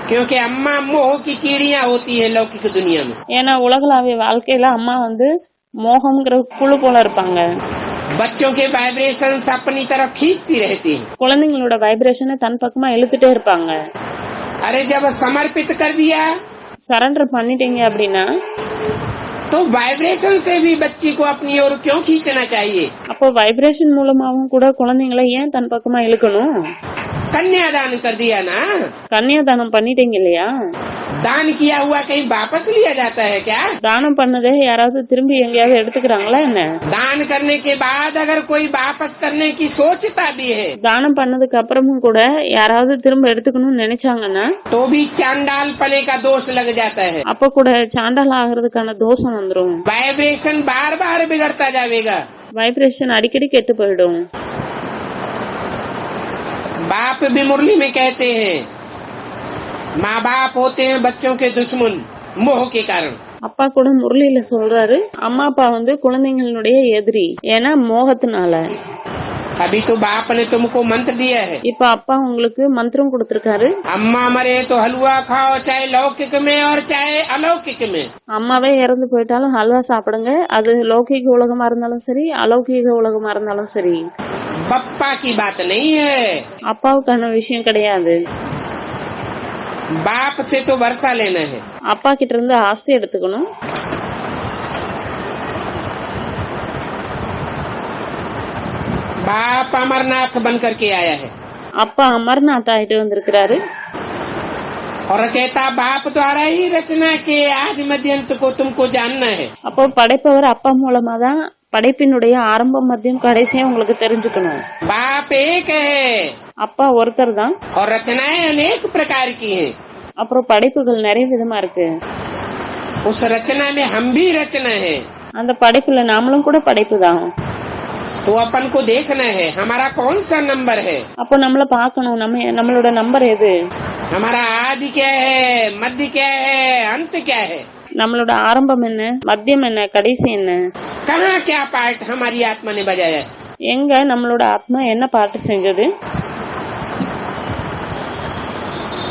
क्योंकि अम्मा मोह की कीड़ियां होती है लौकिक दुनिया में. ஏன்னா உலகளாவிய வாழ்க்கையில அம்மா வந்து மோகம்ங்கிற குழு போல இருப்பாங்க. बच्चों के वाइब्रेशंस अपनी तरफ खींचती रहती है. குழந்தைங்களோட வைப்ரேஷனை தன் பக்கமா இழுத்துட்டே இருப்பாங்க. अरे जब समर्पित कर दिया சரண்டர் பண்ணிட்டீங்க அப்படின்னா तो वाइब्रेशन से भी बच्ची को अपनी ओर क्यों खींचना चाहिए. அப்போ வைப்ரேஷன் மூலமாவும் கூட குழந்தைங்களை ஏன் தன் பக்கமா இழுக்கணும்? कन्यादान कर दिया ना, கன்னியாதானம் பண்ணிட்டீங்க இல்லையா? दान किया हुआ कहीं वापस लिया जाता है क्या? தானம் பண்ணதே யாராவது திரும்பி எங்கேயாவது எடுத்துக்கிறாங்களா என்ன? दान करने के बाद अगर कोई वापस करने की सोचता भी है தானம் பண்ணதுக்கு அப்புறமும் கூட யாராவது திரும்ப எடுத்துக்கணும்னு நினைச்சாங்கன்னா तो भी चांडाल पने का दोष लग जाता है. அப்ப கூட சாண்டல் ஆகிறதுக்கான தோஷம் வந்துரும். वाइब्रेशन बार बार बिगड़ता जाएगा. வைப்ரேஷன் அடிக்கடி கெட்டு போயிடும். बाप भी मुरली में कहते हैं, माँ बाप होते हैं बच्चों के दुश्मन मोह के कारण. அப்பா கூட முரளியில சொல்றாரு, அம்மா அப்பா வந்து குழந்தைங்களுடைய எதிரி, ஏன்னா மோகத்தினால. अभी तो बाप ने तुमको मंत्र दिया है, இப்ப அப்பா உங்களுக்கு மந்திரம் கொடுத்திருக்காரு, अम्मा मरे तो हलवा खाओ, चाहे लौकिक में और चाहे अलौकिक में. அம்மாவே இறந்து போயிட்டாலும் ஹல்வா சாப்பிடுங்க, அது லௌகிக உலகமா இருந்தாலும் சரி, அலௌகிக உலகமா இருந்தாலும் சரி. बप्पा की बात नहीं है, அப்பாவுக்கான விஷயம் கிடையாது. बाप से तो वर्षा लेना है. அப்பா கிட்ட இருந்து ஆஸ்தி எடுத்துக்கணும். बाप अमरनाथ बन करके आया है அப்பா அமர்நாத் ஆயிட்டு வந்திருக்கிறாரு. और रचयिता बाप द्वारा ही रचना के आदि मध्य अंत को तुमको जानना है. அப்போ படைப்பவர் அப்பா மூலமா தான் படைப்பினுடைய ஆரம்பம் மத்தியம் கடைசியா உங்களுக்கு தெரிஞ்சுக்கணும். बाप एक है அப்பா ஒருத்தர் தான், और रचनाएं अनेक प्रकार की हैं. அப்புறம் படைப்புகள் நிறைய விதமா இருக்கு. उस रचना में हम भी रचना है, அந்த படைப்புல நாமளும் கூட படைப்பு தான். तो अपन को देखना है हमारा कौन सा नंबर है, அப்போ நம்மள பாக்கணும், நம்மளோட நம்பர் எது, हमारा आदि क्या है, मध्य क्या है, अंत क्या है, நம்மளோட ஆரம்பம் என்ன, மத்தியம் என்ன, கடைசி என்ன, कहाँ क्या पार्ट हमारी आत्मा ने बजाया है. எங்க நம்மளோட ஆத்மா என்ன பாட்டு செஞ்சது.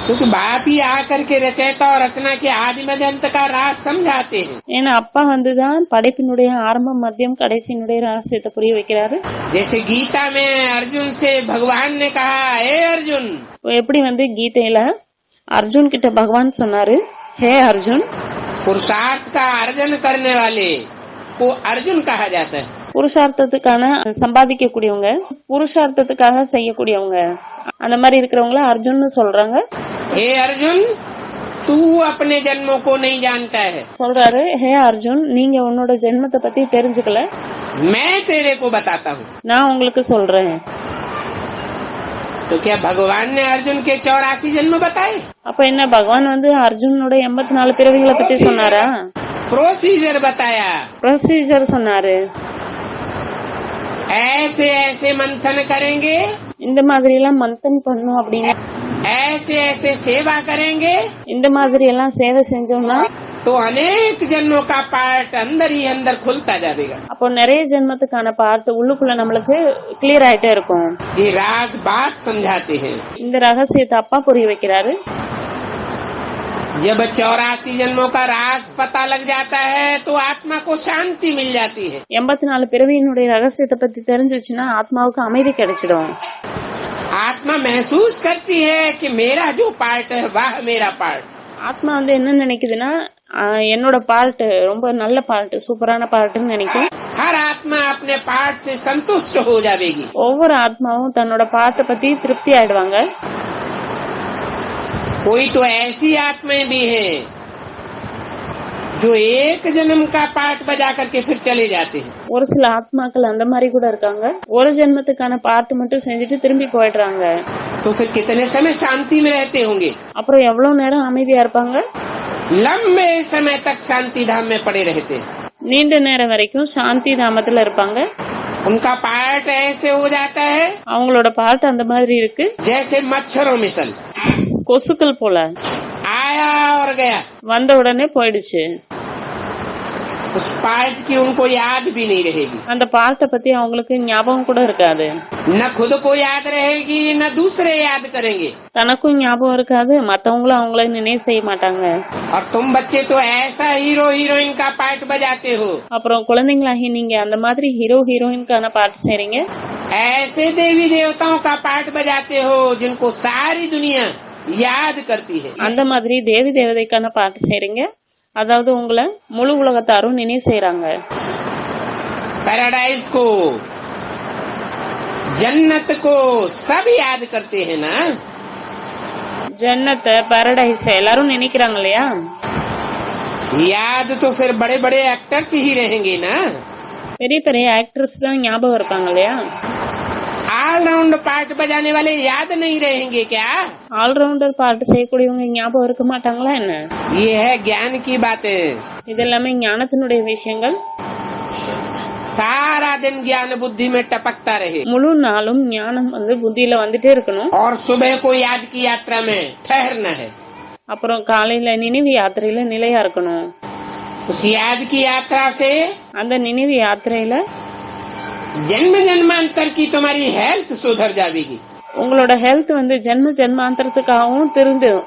क्योंकि बाप ही आकर के रचयिता और रचना के आदि मध्य अंत का राज समझाते हैं. ஏன்னா அப்பா வந்துதான் படைப்பினுடைய ஆரம்பம் மத்தியம் கடைசியினுடைய ரகசியத்தை புரிய வைக்கிறாரு. जैसे गीता में अर्जुन से भगवान ने कहा, हे अर्जुन, எப்படி வந்து கீதையில அர்ஜுன் கிட்ட பகவான் சொன்னாரு, ஹே அர்ஜுன், पुरुषार्थ का अर्जन करने वाले को अर्जुन कहा जाता है. புருஷார்த்தத்துக்கான சம்பாதிக்க கூடியவங்க, புருஷார்த்தத்துக்காக செய்யக்கூடியவங்க, அந்த மாதிரி இருக்கிறவங்கள அர்ஜுன் சொல்றாங்க. हे अर्जुन, तू अपने जन्मों को नहीं जानता है, சொல்றாரு, ஹே அர்ஜுன், நீங்க உன்னோட ஜென்மத்தை பத்தி தெரிஞ்சுக்கல, मैं तेरे को बताता हूँ. நான் உங்களுக்கு சொல்றேன். तो क्या भगवान ने अर्जुन के 84 जन्म बताए? அப்ப என்ன பகவான் வந்து அர்ஜுனோட 84 பிறவிகளை பத்தி சொன்னாரா? प्रोसीजर बताया, ப்ரொசீஜர் சொன்னாரு. ऐसे ऐसे मंथन करेंगे, இந்த மாதிரி எல்லாம் மந்தன் பண்ணும் அப்படின்னு, ऐसे ऐसे सेवा करेंगे, இந்த மாதிரி எல்லாம் சேவை செஞ்சோம்னா तो अनेक जन्मों का पार्ट अंदर ही अंदर खुलता जाएगा। அப்போ நிறைய ஜென்மத்துக்கான பார்ட் உள்ளுக்குள்ள நம்மளுக்கு கிளியர் ஆயிட்டே இருக்கும். ये राज बात समझाते हैं। இந்த ரகசியத்தை அப்பா புரிய வைக்கிறாரு. जब 84 जन्मों का राज पता लग जाता है तो आत्मा को शांति मिल जाती है। 84 பிறவியினுடைய ரகசியத்தை பத்தி தெரிஞ்சிச்சுன்னா ஆத்மாவுக்கு அமைதி கிடைச்சிடும். आत्मा महसूस करती है कि मेरा जो पार्ट है वह मेरा पार्ट। ஆத்மா வந்து என்ன நினைக்குதுன்னா என்னோட பார்ட் ரொம்ப நல்ல பார்ட், சூப்பரான பார்ட்னு நினைக்கும். हर आत्मा अपने पार्ट से संतुष्ट हो जाएगी। ஒவ்வொரு ஆத்மாவும் தன்னோட பார்ட்டை பத்தி திருப்தி ஆயிடுவாங்க. कोई तो ऐसी आत्माएं भी हैं जो एक जन्म का पार्ट बजा करके फिर चले जाते हैं। ஒரு சில ஆத்மாக்கள் அந்த மாதிரி கூட இருக்காங்க. ஒரு ஜென்மத்துக்கான பார்ட் மட்டும் செஞ்சுட்டு திரும்பி போயிடுறாங்க. तो फिर कितने समय शांति में रहते होंगे? அப்புறம் எவ்வளவு நேரம் அமைதியா இருப்பாங்க? लंबे समय तक शांति धाम में पड़े रहते हैं। நீண்ட நேரம் வரைக்கும் சாந்தி தாமத்துல இருப்பாங்க. उनका पार्ट ऐसे हो जाता है அவங்களோட பார்ட் அந்த மாதிரி இருக்கு, जैसे मच्छरों मिसल, கொசுக்கள் போல. आया और गया। வந்த உடனே போயிடுச்சு. उस पार्ट की उनको याद भी नहीं रहेगी। அந்த பார்ட்டை பத்தி அவங்களுக்கு ஞாபகம் கூட இருக்காது. न खुद को याद रहेगी न दूसरे याद करेंगे। தனக்கும் ஞாபகம் இருக்காது, மத்தவங்களும் அவங்கள நினைவு செய்ய மாட்டாங்க. और तुम बच्चे तो ऐसा हीरो हीरोइन का पार्ट बजाते हो। அப்புறம் குழந்தைங்களாகி நீங்க அந்த மாதிரி ஹீரோ ஹீரோயின்கான பார்ட் செய்றீங்க. ऐसे देवी देवताओं का पार्ट बजाते हो जिनको सारी दुनिया याद करती है। அந்த மாதிரி தேவி தேவதைக்கான பார்ட் செய்றீங்க, அதாவது உங்களை முழு உலகத்தாரும் நினைவு செய்யறாங்க. पैराडाइज को, जन्नत को सब याद करते हैं ना। ஜன்னத்தை, பாரடைஸ் எல்லாரும் நினைக்கிறாங்க இல்லையா? याद तो फिर बड़े बड़े एक्टर्स ही रहेंगे ना। பெரிய பெரிய ஆக்ட்ரஸ் தான் ஞாபகம் இருப்பாங்க இல்லையா? ऑलराउंड पार्ट बजाने वाले याद नहीं रहेंगे क्या? ஆல்ரவுண்டர் பார்ட் செய்யக்கூடியவங்க ஞாபகம் இருக்க மாட்டாங்களா என்ன? ये है ज्ञान की बातें। இதெல்லாமே ஞானத்தினுடைய விஷயங்கள். सारा दिन ज्ञान बुद्धि में टपकता रहे முழு நாளும் ஞானம் வந்து புத்தியில வந்துட்டே இருக்கணும். और सुबह को याद की यात्रा में ठहरना है। அப்புறம் காலையில நினைவு யாத்திரையில நிலையா இருக்கணும். उस याद की यात्रा से அந்த நினைவு யாத்திரையில जन्म जन्मांतर की तुम्हारी हेल्थ सुधर जाएगी உங்களோட ஹெல்த் வந்து ஜென்ம ஜென்மாந்தரத்துக்காகவும் திருந்தும்.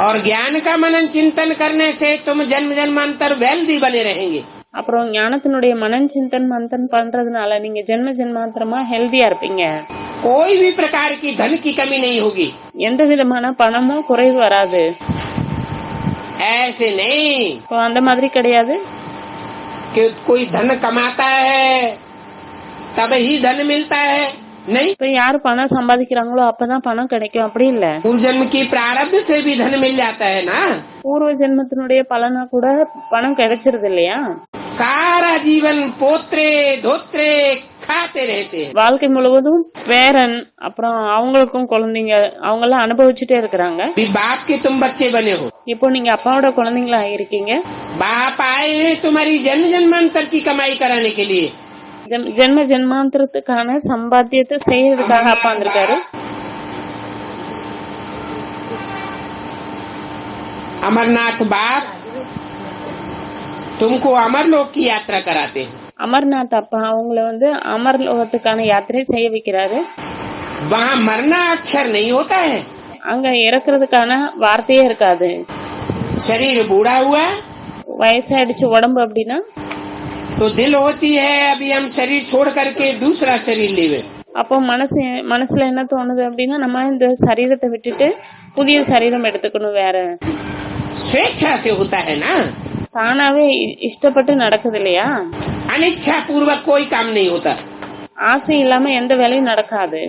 और ज्ञान का मनन चिंतन करने से तुम जन्म जन्मांतर वेल्दी बने रहेंगे। அப்புறம் ஞானத்தினுடைய மனன் சிந்தன் மந்தன் பண்றதுனால நீங்க ஜென்ம ஜென்மாந்தரமா ஹெல்தியா இருப்பீங்க. कोई भी प्रकार की धन की कमी नहीं होगी। எந்த விதமான பணமும் குறைவு வராது. ऐसे नहीं அந்த மாதிரி கிடையாது. कि कोई धन कमाता है तब ही धन मिलता है, नहीं। இப்ப யாரு பணம் சம்பாதிக்கிறாங்களோ அப்பதான் பணம் கிடைக்கும், அப்படி இல்ல. पूर्व जन्म की प्रारब्ध से भी धन मिल जाता है ना। பூர்வ ஜென்மத்தினுடைய பலனா கூட பணம் கிடைச்சிருது இல்லையா? सारा जीवन पोत्रे धोत्रे खाते रहते हैं। வாழ்க்கை முழுவதும் பேரன், அப்புறம் அவங்களுக்கும் குழந்தைங்க, அவங்க எல்லாம் அனுபவிச்சுட்டே இருக்கிறாங்க. बाप के तुम बच्चे बने हो। இப்போ நீங்க அப்பாவோட குழந்தைங்களா இருக்கீங்க. बाप आए हैं तुम्हारी जन्म जन्मांतर की कमाई कराने के लिए। ஜென்ம ஜென்மாந்திரத்துக்கான சம்பாத்தியத்தை செய்யறதுக்காக அப்பா வந்திருக்காரு. अमरनाथ बाप तुमको अमरलोक की यात्रा कराते हैं। அமர்நாத் அப்பா அவங்கள வந்து அமர்லோகத்துக்கான யாத்திரை செய்ய வைக்கிறாரு. वहाँ मरना अक्षर नहीं होता है। அங்க இறக்குறதுக்கான வார்த்தையே இருக்காது. शरीर बूढ़ा हुआ வயசாயிடுச்சு உடம்பு அப்படின்னா तो दिल होती है अभी हम शरीर छोड़ करके दूसरा शरीर लेवे। அப்போ மனசுல என்ன தோணுது அப்படின்னா நம்ம இந்த சரீரத்தை விட்டுட்டு புதிய சரீரம் எடுத்துக்கணும். வேற स्वेच्छा से होता है ना, தானாவே இஷ்டப்பட்டு நடக்குது இல்லையா? अनिच्छा पूर्वक कोई काम नहीं होता। ஆசை இல்லாம எந்த வேலையும் நடக்காது.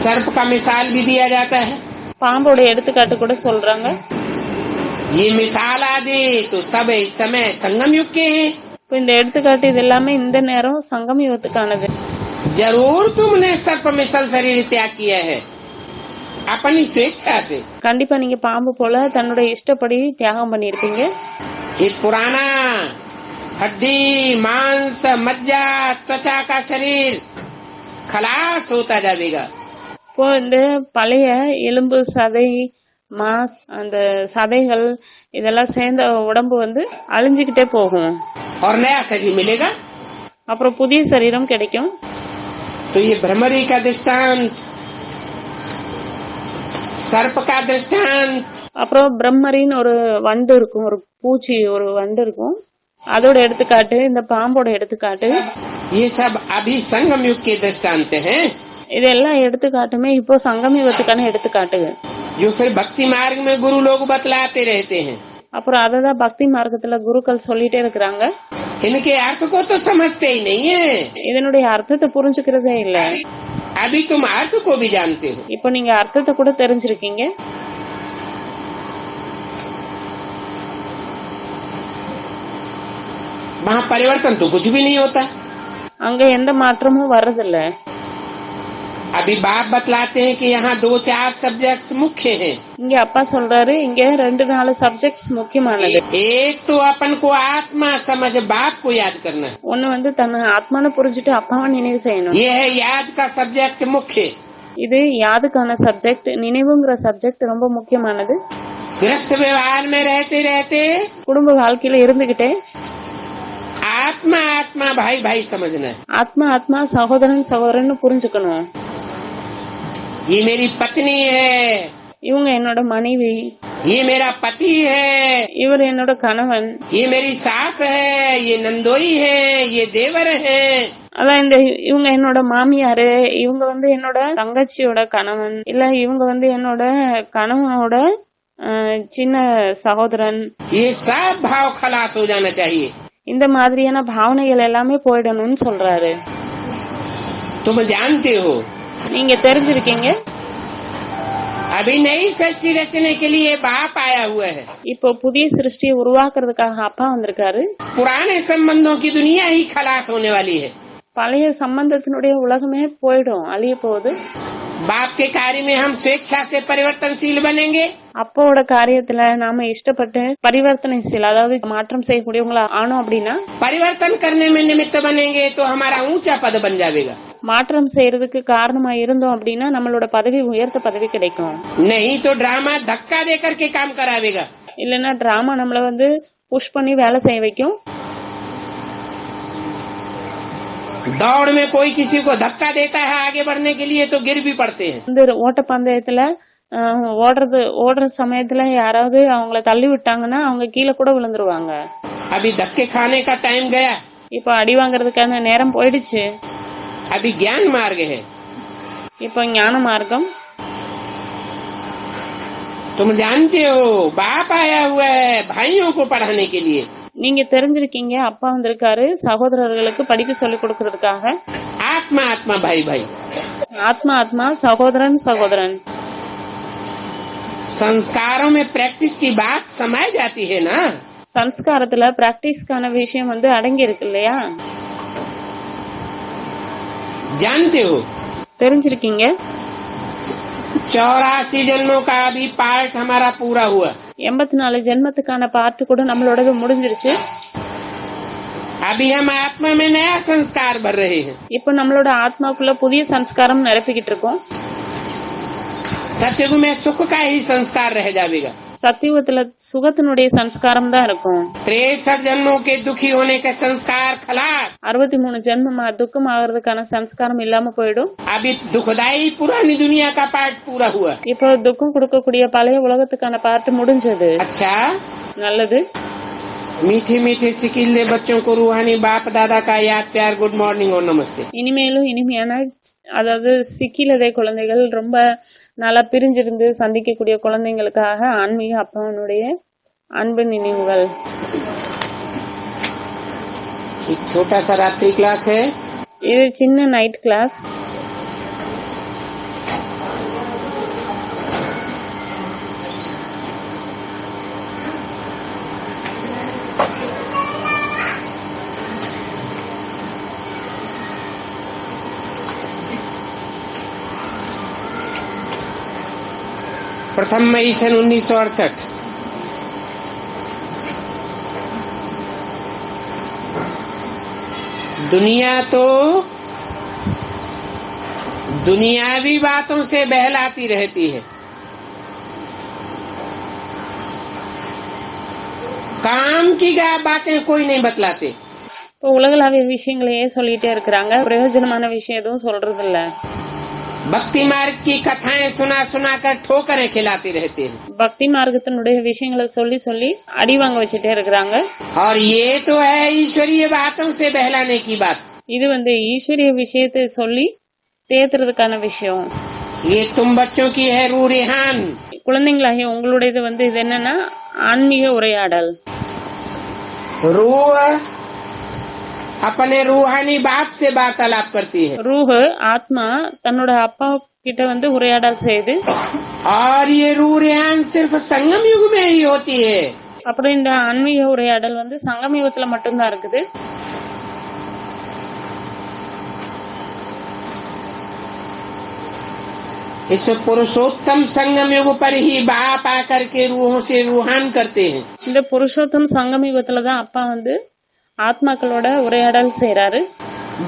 सर्प का मिसाल भी दिया जाता है। பாம்போட எடுத்துக்காட்டு கூட சொல்றாங்க. ये मिसाल आदि तो सब इस समय संगम युग के हैं। இப்ப இந்த எடுத்துக்காட்டு இது எல்லாமே இந்த நேரம் சங்கம் யுகத்துக்கானது. जरूर तुमने सर्प मिसल शरीर त्याग किया है। अपनी स्वेच्छा से। கண்டிப்பா நீங்க பாம்பு போல தன்னுடைய இஷ்டப்படி தியாகம் பண்ணிருப்பீங்க. ये पुराना हड्डी मांस मज्जा त्वचा का शरीर खलास होता जाएगा। இப்போ இந்த பழைய எலும்பு சதை மாஸ் அந்த சதைகள் இதெல்லாம் சேர்ந்த உடம்பு வந்து அழிஞ்சுக்கிட்டே போகும். और नया शरीर मिलेगा। அப்புறம் புதிய சரீரம் கிடைக்கும். तो ये भ्रमरी का दृष्टांत, सर्प का दृष्टांत, அப்புறம் பிரம்மரின்னு ஒரு வண்டு இருக்கும், ஒரு பூச்சி ஒரு வண்டு இருக்கும், அதோட எடுத்துக்காட்டு இந்த பாம்போட எடுத்துக்காட்டு. ये सब अभी संगम युग के दृष्टांत हैं। இதெல்லாம் எடுத்துக்காட்டுமே இப்போ சங்கம யுகத்துக்கான எடுத்துக்காட்டு. जो फिर भक्ति मार्ग में गुरु लोग बतलाते रहते हैं। அப்புறம் அததான் பக்தி மார்க்கத்துல குருக்கள் சொல்லிட்டே இருக்கிறாங்க. इनके अर्थ को तो समझते ही नहीं है। இதனுடைய அர்த்தத்தை புரிஞ்சுக்கிறதே இல்ல. अभी तुम अर्थ को भी जानते हो। இப்போ நீங்க அர்த்தத்தை கூட தெரிஞ்சிருக்கீங்க. वहाँ परिवर्तन तो कुछ भी नहीं होता। அங்க எந்த மாற்றமும் வர்றதில்ல. अभी बाप बतलाते हैं कि यहाँ 2-4 सब्जेक्ट्स मुख्य हैं। இங்க அப்பா சொல்றாரு இங்க 2-4 சப்ஜெக்ட்ஸ் முக்கியமானது. एक तो अपन को आत्मा समझ बाप को याद करना है। ஒன்னு வந்து தன்னை ஆத்மான்னு புரிஞ்சுட்டு அப்பாவை நினைவு செய்யணும். ये है याद का सब्जेक्ट मुख्य। இது யாதுக்கான சப்ஜெக்ட், நினைவுங்கிற சப்ஜெக்ட் ரொம்ப முக்கியமானது. गृहस्थ व्यवहार में रहते रहते குடும்ப வாழ்க்கையில இருந்துகிட்டே आत्मा आत्मा भाई भाई समझना है। ஆத்மா ஆத்மா சகோதரன் சகோதரன் புரிஞ்சுக்கணும். ये मेरी पत्नी है, இவங்க என்னோட மனைவி, ये मेरा पति है, இவர் என்னோட கணவன், ये मेरी सास है, ये नंदोई है, ये देवर है। அதான் இந்த இவங்க என்னோட மாமியாரு, இவங்க வந்து என்னோட தங்கச்சியோட கணவன், இல்ல இவங்க வந்து என்னோட கணவனோட சின்ன சகோதரன். ये सब भाव खलास हो जाना चाहिए। இந்த மாதிரியான பாவனைகள் எல்லாமே போயிடணும்னு சொல்றாரு. तुम जानते हो, நீங்க தெரிஞ்சிருக்கீங்க. अभी नई सृष्टि रचने के लिए बाप आया हुआ है। இப்போ புதிய சிருஷ்டியை உருவாக்குறதுக்காக அப்பா வந்திருக்காரு. पुराने संबंधों की दुनिया ही खलास होने वाली है। பழைய சம்பந்தத்தினுடைய உலகமே போயிடும், அழிய போகுது. बाप के कार्य में हम स्वेच्छा से परिवर्तनशील बनेंगे। அப்பாவோட காரியத்துல நாம இஷ்டப்பட்டு பரிவர்த்தனைशील அதாவது மாற்றம் செய்யக்கூடியவங்களா ஆனோம் அப்படின்னா, परिवर्तन करने में निमित्त बनेंगे तो हमारा ऊंचा पद बन जाएगा। மாற்றம் செய்யறதுக்கு காரணமா இருந்தோம் அப்படின்னா நம்மளோட பதவி உயர்ந்த பதவி கிடைக்கும். नहीं तो ड्रामा धक्का दे करके काम करावेगा। இல்லன்னா டிராமா நம்மள வந்து புஷ் பண்ணி வேலை செய்ய வைக்கும். दौड़ में कोई किसी को धक्का देता है आगे बढ़ने के लिए तो गिर भी पड़ते हैं। இந்த ஓட்ட பந்தயத்துல ஓடுற சமயத்துல யாராவது அவங்கள தள்ளி விட்டாங்கன்னா அவங்க கீழே கூட விழுந்துருவாங்க. अभी धक्के खाने का टाइम गया। இப்ப அடி வாங்கறதுக்கான நேரம் போயிடுச்சு. अभी ज्ञान मार्ग है। இப்ப ஞான மார்க்கம். तुम जानते हो बाप आया हुआ है भाइयों को पढ़ाने के लिए। நீங்க தெரிஞ்சிருக்கீங்க அப்பா வந்திருக்காரு சகோதரர்களுக்கு படிக்க சொல்லிக் கொடுக்கறதுக்காக. आत्मा आत्मा भाई भाई, ஆத்மா ஆத்மா சகோதரன் சகோதரன். संस्कारों में प्रैक्टिस की बात समाई जाती है ना। சம்ஸ்காரத்துல பிராக்டிஸ்க்கான விஷயம் வந்து அடங்கி இருக்கு இல்லையா? जानते हो தெரிஞ்சிருக்கீங்க. 84 जन्मों का अभी पार्ट हमारा पूरा हुआ। 84 ஜென்மத்துக்கான பார்ட் கூட நம்மளோடது முடிஞ்சிருச்சு. अभी हम आत्मा में नया संस्कार भर रहे हैं। இப்ப நம்மளோட ஆத்மாக்குள்ள புதிய சம்ஸ்காரம் நிரப்பிக்கிட்டு இருக்கோம். सत्युग में सुख का ही संस्कार रह जाएगा। சத்தியுகத்துல சுகத்தினுடைய சம்ஸ்காரம் தான் இருக்கும். 63 जन्मों के दुखी होने के संस्कार खलास। 63 ஜென்மமா துக்கம் ஆகிறதுக்கான சம்ஸ்காரம் இல்லாம போயிடும். अभी दुखदायी पुरानी दुनिया का पार्ट पूरा हुआ। இப்போ துக்கம் கொடுக்கக்கூடிய பழைய உலகத்துக்கான பார்ட் முடிஞ்சது. अच्छा, நல்லது. मीठे मीठे सिकिल्ले बच्चों को रूहानी बाप दादा का याद प्यार गुड मॉर्निंग और नमस्ते। இனிமேலும் இனிமையான அதாவது சிக்கிலதை குழந்தைகள் ரொம்ப நல்லா பிரிஞ்சிருந்து சந்திக்கக்கூடிய குழந்தைங்களுக்காக ஆன்மீக அப்பாவனுடைய அன்பு நினைவுகள். छोटा सा रात्रि क्लास है। இது சின்ன நைட் கிளாஸ். प्रथम मई सन 1968 दुनिया तो दुनियावी बातों से बहलाती रहती है, काम की बातें कोई नहीं बतलाते। இப்போ உலகளாவிய விஷயங்களையே சொல்லிட்டே இருக்கிறாங்க, பிரயோஜனமான விஷயம் எதுவும் சொல்றது இல்ல। भक्ति मार्ग की कथाएं सुना सुना कर ठोकरें खिलाते रहते हैं। பக்தி மார்க்கத்தினுடைய விஷயங்களை சொல்லி சொல்லி அடி வாங்க வச்சுட்டே இருக்கிறாங்க। और ये तो है ईश्वरीय बातों से बहलाने की बात। இது ஈஸ்வரிய விஷயத்தை சொல்லி தேத்துறதுக்கான விஷயம்। ये तुम बच्चों की है रूह रेहान। குழந்தைங்களாகிய உங்களுடையது இது என்னன்னா ஆன்மீக உரையாடல்। रूह अपने रूहानी बाप से वार्तालाप करती है। रूह आत्मा तன்னோட அப்பா கிட்ட உரையாடல் செய்து, और ये रूह रेहान सिर्फ संगम युग में ही होती है। அப்புறம் இந்த ஆன்மீக உரையாடல் சங்கம யுகத்துல மட்டும்தான் இருக்குது। इस पुरुषोत्तम संगम युग पर ही बाप आकर के रूहों से रूहान करते हैं। இந்த புருஷோத்தம் சங்கம யுகத்துலதான் அப்பா ஆத்மாக்களோட உரையாடல் செய்யறாரு,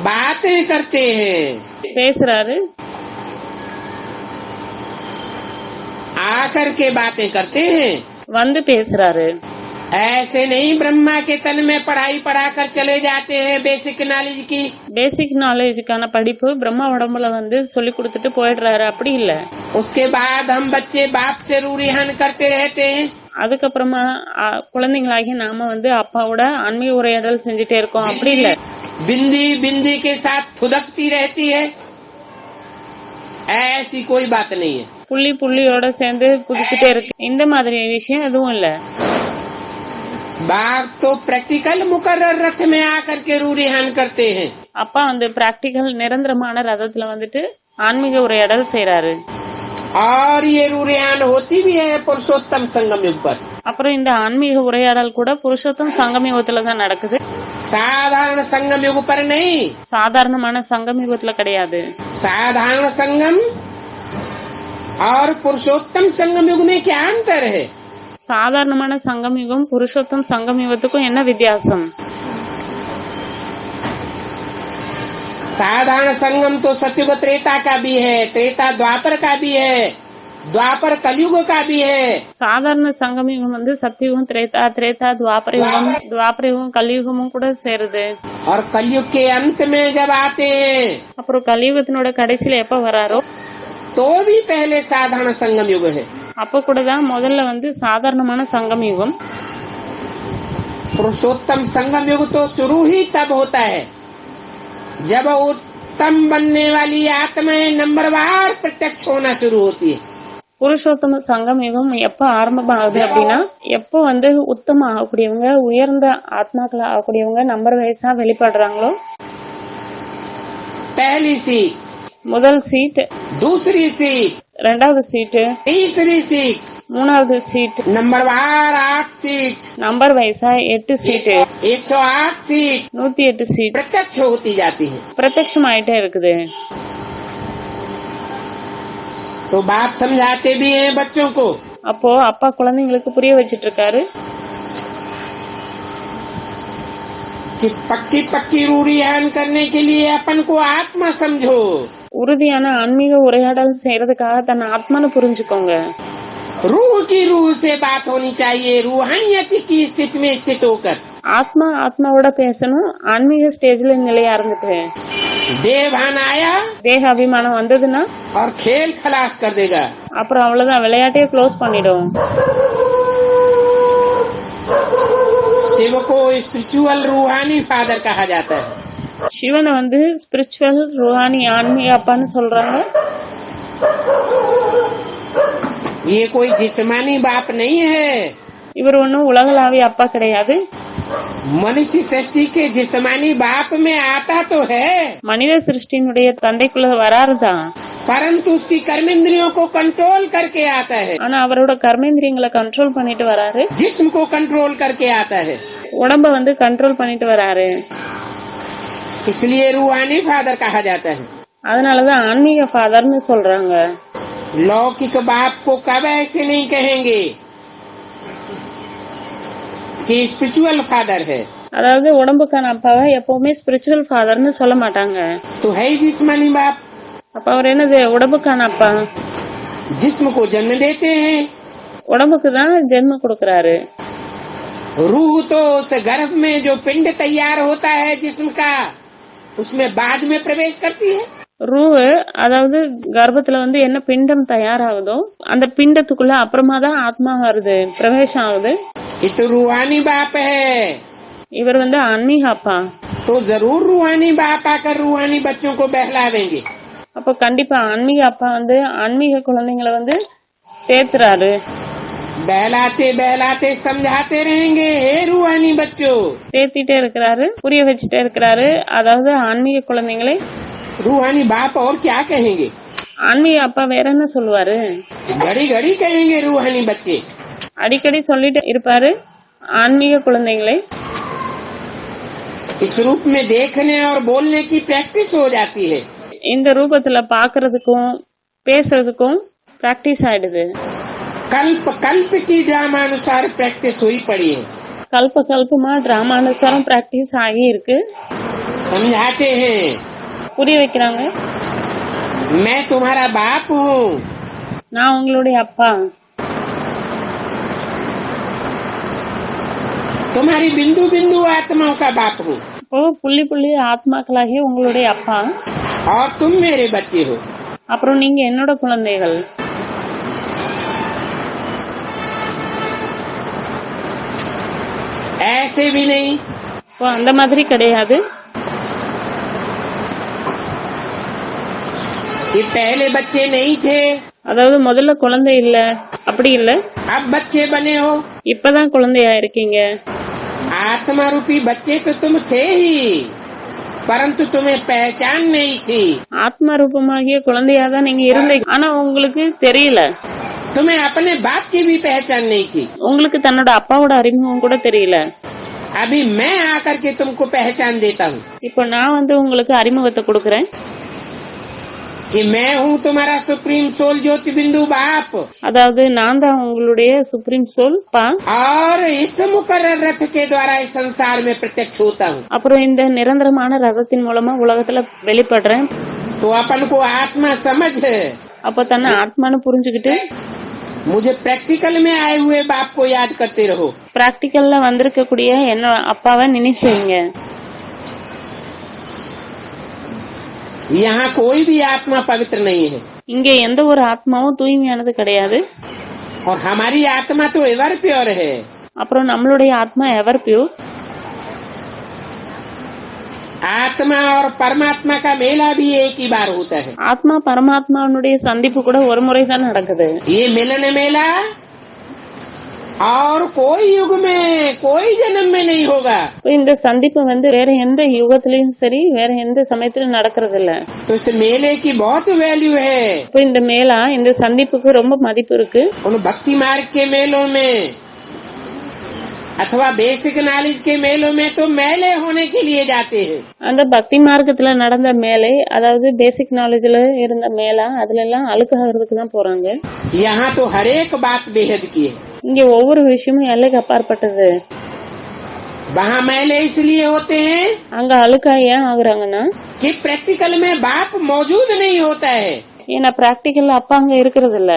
बातें करते हैं, பேசுறாரு, आकर के बातें करते हैं, பேசுறாரு। ऐसे नहीं ब्रह्मा के तन में पढ़ाई पढ़ाकर चले जाते हैं बेसिक नॉलेज की। பேசிக் நாலேஜுக்கான படிப்பு பிரம்மா உடம்புல சொல்லி கொடுத்துட்டு போயிடுறாரு, அப்படி இல்ல। उसके बाद हम बच्चे बाप से रूह रेहान करते रहते हैं। அதுக்கப்புறமா குழந்தைங்களாகி நாம அப்பாவோட ஆன்மீக உரையாடல் செஞ்சுட்டே இருக்கோம், அப்படி இல்ல। बिंदी बिंदी के साथ फुदकती रहती है, ऐसी कोई बात नहीं है। புள்ளி புள்ளியோட சேர்ந்து புதிச்சுட்டே இருக்கு, இந்த மாதிரி விஷயம் எதுவும் இல்ல। बाप तो प्रैक्टिकल मुकर्रर रथ में आकर के रूह रेहान करते हैं। அப்பா பிராக்டிकल நிரந்தரமான ரதத்துல ஆன்மீக உரையாடல் செய்யறாரு। और ये रूह रेहान होती भी है पुरुषोत्तम संगम युग पर। அப்புறம் இந்த ஆன்மீக உரையாடல் கூட புருஷோத்தம் சங்கம யுகத்துல தான் நடக்குது, साधारण संगम युग पर नहीं। சாதாரணமான சங்கம யுகத்துல கிடையாது। साधारण संगम और पुरुषोत्तम संगम युग में क्या अंतर है? சாதாரணமான சங்கம யுகம் புருஷோத்தம் சங்கம யுகத்துக்கும் என்ன வித்தியாசம்? साधारण संगम तो सतयुग त्रेता का भी है, त्रेता द्वापर का भी है, द्वापर कलयुग का भी है। சாதாரண சங்கம யுகம் சத்தியுகம், திரேதா, திரேதா துவாபர யுகம், துவாபர யுகம் கலியுகமும் கூட சேருது। और कलयुग के अंत में जब आते हैं அப்புறம் கலியுகத்தினோட கடைசியில எப்ப வராரோ तो भी पहले साधारण संगम युग है। அப்ப கூட தான் முதல்ல சாதாரணமான சங்கம யுகம்। पुरुषोत्तम संगम युग तो शुरू ही तब होता है जब उत्तम बनने वाली आत्माएं नंबरवार प्रत्यक्ष होना शुरू होती है। புருஷோத்தம சங்கம யுகம் எப்ப ஆரம்பமாகுது அப்படின்னா, எப்ப உத்தம ஆகக்கூடியவங்க, உயர்ந்த ஆத்மாக்கள் ஆகக்கூடியவங்க நம்பர் வைஸா வெளிப்படுறாங்களோ, पहली सीट, முதல் சீட், दूसरी सीट, ரெண்டாவது சீட்டு, तीसरी सीट, மூணாவது சீட், नंबरवार 8 सीट, நம்பர் வைஸா 8 சீட்டு, 108 सीट 108 சீட் प्रत्यक्ष होती जाती है। பிரத்யட்சம் ஆயிட்டே இருக்குது। तो बाप समझाते भी हैं बच्चों को। அப்போ அப்பா குழந்தைங்களுக்கு புரிய வச்சிட்டு இருக்காரு कि पक्की पक्की रूह रेहान करने के लिए अपन को आत्मा समझो। உறுதியான ஆன்மீக உரையாடல் செய்யறதுக்காக தன் ஆத்மான்னு புரிஞ்சுக்கோங்க। रूह की रूह से बात होनी चाहिए, रूहानियत की स्थिति में स्थित होकर। ஆத்மா ஆத்மாவோட பேசணும், ஆன்மீக ஸ்டேஜ்ல நிலையா இருந்துட்டு। देवभान आया, தேக அபிமானம் வந்ததுன்னா और खेल खलास कर देगा। அப்புறம் அவ்வளவுதான், விளையாட்டையே க்ளோஸ் பண்ணிடும்। शिव को स्पिरिचुअल रूहानी फादर कहा जाता है। சிவனை ஸ்பிரிச்சுவல் रूहानी ஆன்மீக அப்பான்னு சொல்றாங்க। ये कोई जिस्मानी बाप नहीं है। இவர் ஒன்னும் உலகளாவிய அப்பா கிடையாது। मनुष्य सृष्टि के जिस्मानी बाप में आता तो है, மனித சிருஷ்டியினுடைய தந்தைக்குள்ள வராருதான், परंतु उसकी कर्मेंद्रियों को कंट्रोल करके आता है। ஆனா அவரோட கர்மேந்திரியங்களை கண்ட்ரோல் பண்ணிட்டு வராரு, जिस्म को कंट्रोल करके आता है, உடம்ப கண்ட்ரோல் பண்ணிட்டு வராரு। इसलिए रूहानी फादर कहा जाता है। அதனாலதான் ஆன்மீக ஃபாதர்னு சொல்றாங்க। लौकिक बाप को कब ऐसे नहीं कहेंगे कि स्पिरिचुअल फादर है, அதாவது உடம்புக்கான அப்பாவை எப்பவுமே ஸ்பிரிச்சுவல் ஃபாதர்னு சொல்ல மாட்டாங்க. तो है ही जिस्मानी बाप, அப்ப அவர் என்னது உடம்புக்கான அப்பா, जिस्म को जन्म देते हैं, உடம்புக்கு தான் ஜென்மம் கொடுக்கறாரு. रूह तो उस गर्भ में जो पिंड तैयार होता है जिस्म का, उसमें बाद में प्रवेश करती है. ரூஹ் அதாவது கர்ப்பத்துல வந்து என்ன பிண்டம் தயாராகுதோ அந்த பிண்டத்துக்குள்ள அப்புறமா தான் ஆத்மா வருது, பிரவேசம் ஆகுது. ये तो रूहानी बाप है, இவர் வந்து ஆன்மீக அப்பா. तो जरूर रूहानी बाप आकर रूहानी बच्चों को बहलावेंगे. அப்ப கண்டிப்பா ஆன்மீக அப்பா வந்து ஆன்மீக குழந்தைங்களை வந்து தேத்துறாரு. बहलाते बहलाते समझाते रहेंगे, हे रूहानी बच्चों. தேத்திட்டே இருக்கிறாரு, புரிய வச்சுட்டே இருக்கிறாரு. அதாவது ஆன்மீக குழந்தைங்களை रूहानी बाप और क्या कहेंगे, ஆன்மீக அப்பா வேற என்ன சொல்லுவாரு, घड़ी घड़ी कहेंगे रूहानी बच्चे. அடிக்கடி சொல்லிட்டு இருப்பாரு ஆன்மீக குழந்தைகளை. इस रूप में देखने और बोलने की प्रैक्टिस हो जाती है. இந்த ரூபத்துல பாக்குறதுக்கும் பேசுறதுக்கும் பிராக்டிஸ் ஆயிடுது. कल्प कल्प की ड्रामानुसार प्रैक्टिस हुई पड़ी है. கல்ப கல்பமா டிராமானுசாரம் பிராக்டிஸ் ஆகி இருக்கு. समझाते हैं, புரிய வைக்கிறாங்க, मैं तुम्हारा बाप हूँ, நான் உங்களுடைய அப்பா, तुम्हारी बिंदु बिंदु आत्माओं का बाप हूँ, இப்போ புள்ளி புள்ளி ஆத்மாக்களாகிய உங்களுடைய அப்பா, और तुम मेरे बच्चे हो. அப்புறம் நீங்க என்னோட குழந்தைகள். ऐसे भी नहीं, இப்போ அந்த மாதிரி கிடையாது. कि पहले बच्चे नहीं थे, அதாவது முதல்ல குழந்தை இல்ல, அப்படி இல்ல, अब बच्चे बने हो. இப்பதான் குழந்தையா இருக்கீங்க. आत्मा रूपी बच्चे तो तुम थे ही, परंतु तुम्हें पहचान नहीं थी. ஆத்மா ரூபமாகிய குழந்தையா தான் நீங்க இருந்தீங்க, ஆனா உங்களுக்கு தெரியல. तुम्हें अपने बाप की भी पहचान नहीं थी. உங்களுக்கு தன்னோட அப்பாவோட அறிமுகம் கூட தெரியல. अभी मैं आकर के तुमको पहचान देता हूँ இப்போ நான் வந்து உங்களுக்கு அறிமுகத்தை கொடுக்கறேன். कि मैं हूँ तुम्हारा सुप्रीम सोल ज्योति बिंदु बाप, அதாவது நான் தான் உங்களுடைய சுப்ரீம் சோல் பா. और इस मुकर्रर रथ के द्वारा इस संसार में प्रत्यक्ष होता हूँ. அப்புறம் இந்த நிரந்தரமான ரதத்தின் மூலமா உலகத்துல வெளிப்படுறேன். तो अपन को आत्मा समझ, அப்ப தன்னை ஆத்மான்னு புரிஞ்சுக்கிட்டு मुझे प्रैक्टिकल में आए हुए बाप को याद करते रहो. பிராக்டிக்கல்ல வந்திருக்கக்கூடிய என்ன அப்பாவை நினைவு செய்யுங்க. यहाँ कोई भी आत्मा पवित्र नहीं है, இங்க எந்த ஒரு ஆத்மாவும் தூய்மையானது கிடையாது. और हमारी आत्मा तो एवर प्योर है. அப்புறம் நம்மளுடைய ஆத்மா எவர் பியூர். आत्मा और परमात्मा का मेला भी एक ही बार होता है. ஆத்மா பரமாத்மாவுடைய சந்திப்பு கூட ஒரு முறை தான் நடக்குது. ये मिलन मेला और कोई युग में कोई जन्म में नहीं होगा. இப்ப இந்த சந்திப்பு வந்து வேற எந்த யுகத்திலயும் சரி வேற எந்த சமயத்திலும் நடக்கிறது இல்ல. तो इस मेले की बहुत वैल्यू है. இப்ப இந்த மேலா இந்த சந்திப்புக்கு ரொம்ப மதிப்பு இருக்கு. उन भक्ति मार्ग के मेलों में अथवा बेसिक नॉलेज के मेलों में तो मेले होने के लिए जाते हैं. அந்த பக்தி மார்க்கத்துல நடந்த மேலை, அதாவது பேசிக் நாலேஜ்ல இருந்த மேலா, அதுல எல்லாம் அழுக்காகிறதுக்கு தான் போறாங்க. यहाँ तो हर एक बात बेहद की है. இங்க ஒவ்வொரு விஷயமும் எல்லைக்கு அப்பாற்பட்டது. वहाँ मेले इसलिए होते हैं அங்க அழுக்கா ஏன் ஆகுறாங்கன்னா, कि प्रैक्टिकल में बाप मौजूद नहीं होता है, ஏன்னா பிராக்டிக்கல் அப்பா அங்க இருக்கிறது இல்ல.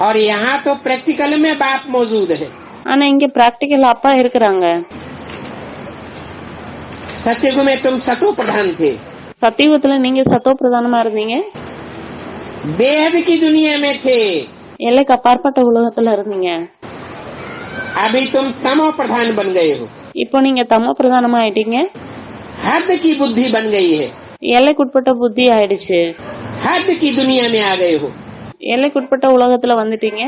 और यहाँ तो प्रैक्टिकल में बाप मौजूद है. ஆனா இங்க பிராக்டிக்கல் அப்பா இருக்கிறாங்க. सत्युग में तुम सतो प्रधान थे, சத்தியுகத்துல நீங்க சத்தோ பிரதானமா இருந்தீங்க. बेहद की दुनिया में थे, எல்லைக்கு அப்பாற்பட்ட உலகத்துல இருந்தீங்க. अभी तुम तमो प्रधान बन गए हो. இப்போ நீங்க தமோ பிரதானமா ஆயிட்டீங்க. हद की बुद्धि बन गई है, எல்லைக்குட்பட்ட புத்தி ஆயிடுச்சு. हद की दुनिया में आ गए हो. எல்லைக்குட்பட்ட உலகத்துல வந்துட்டீங்க.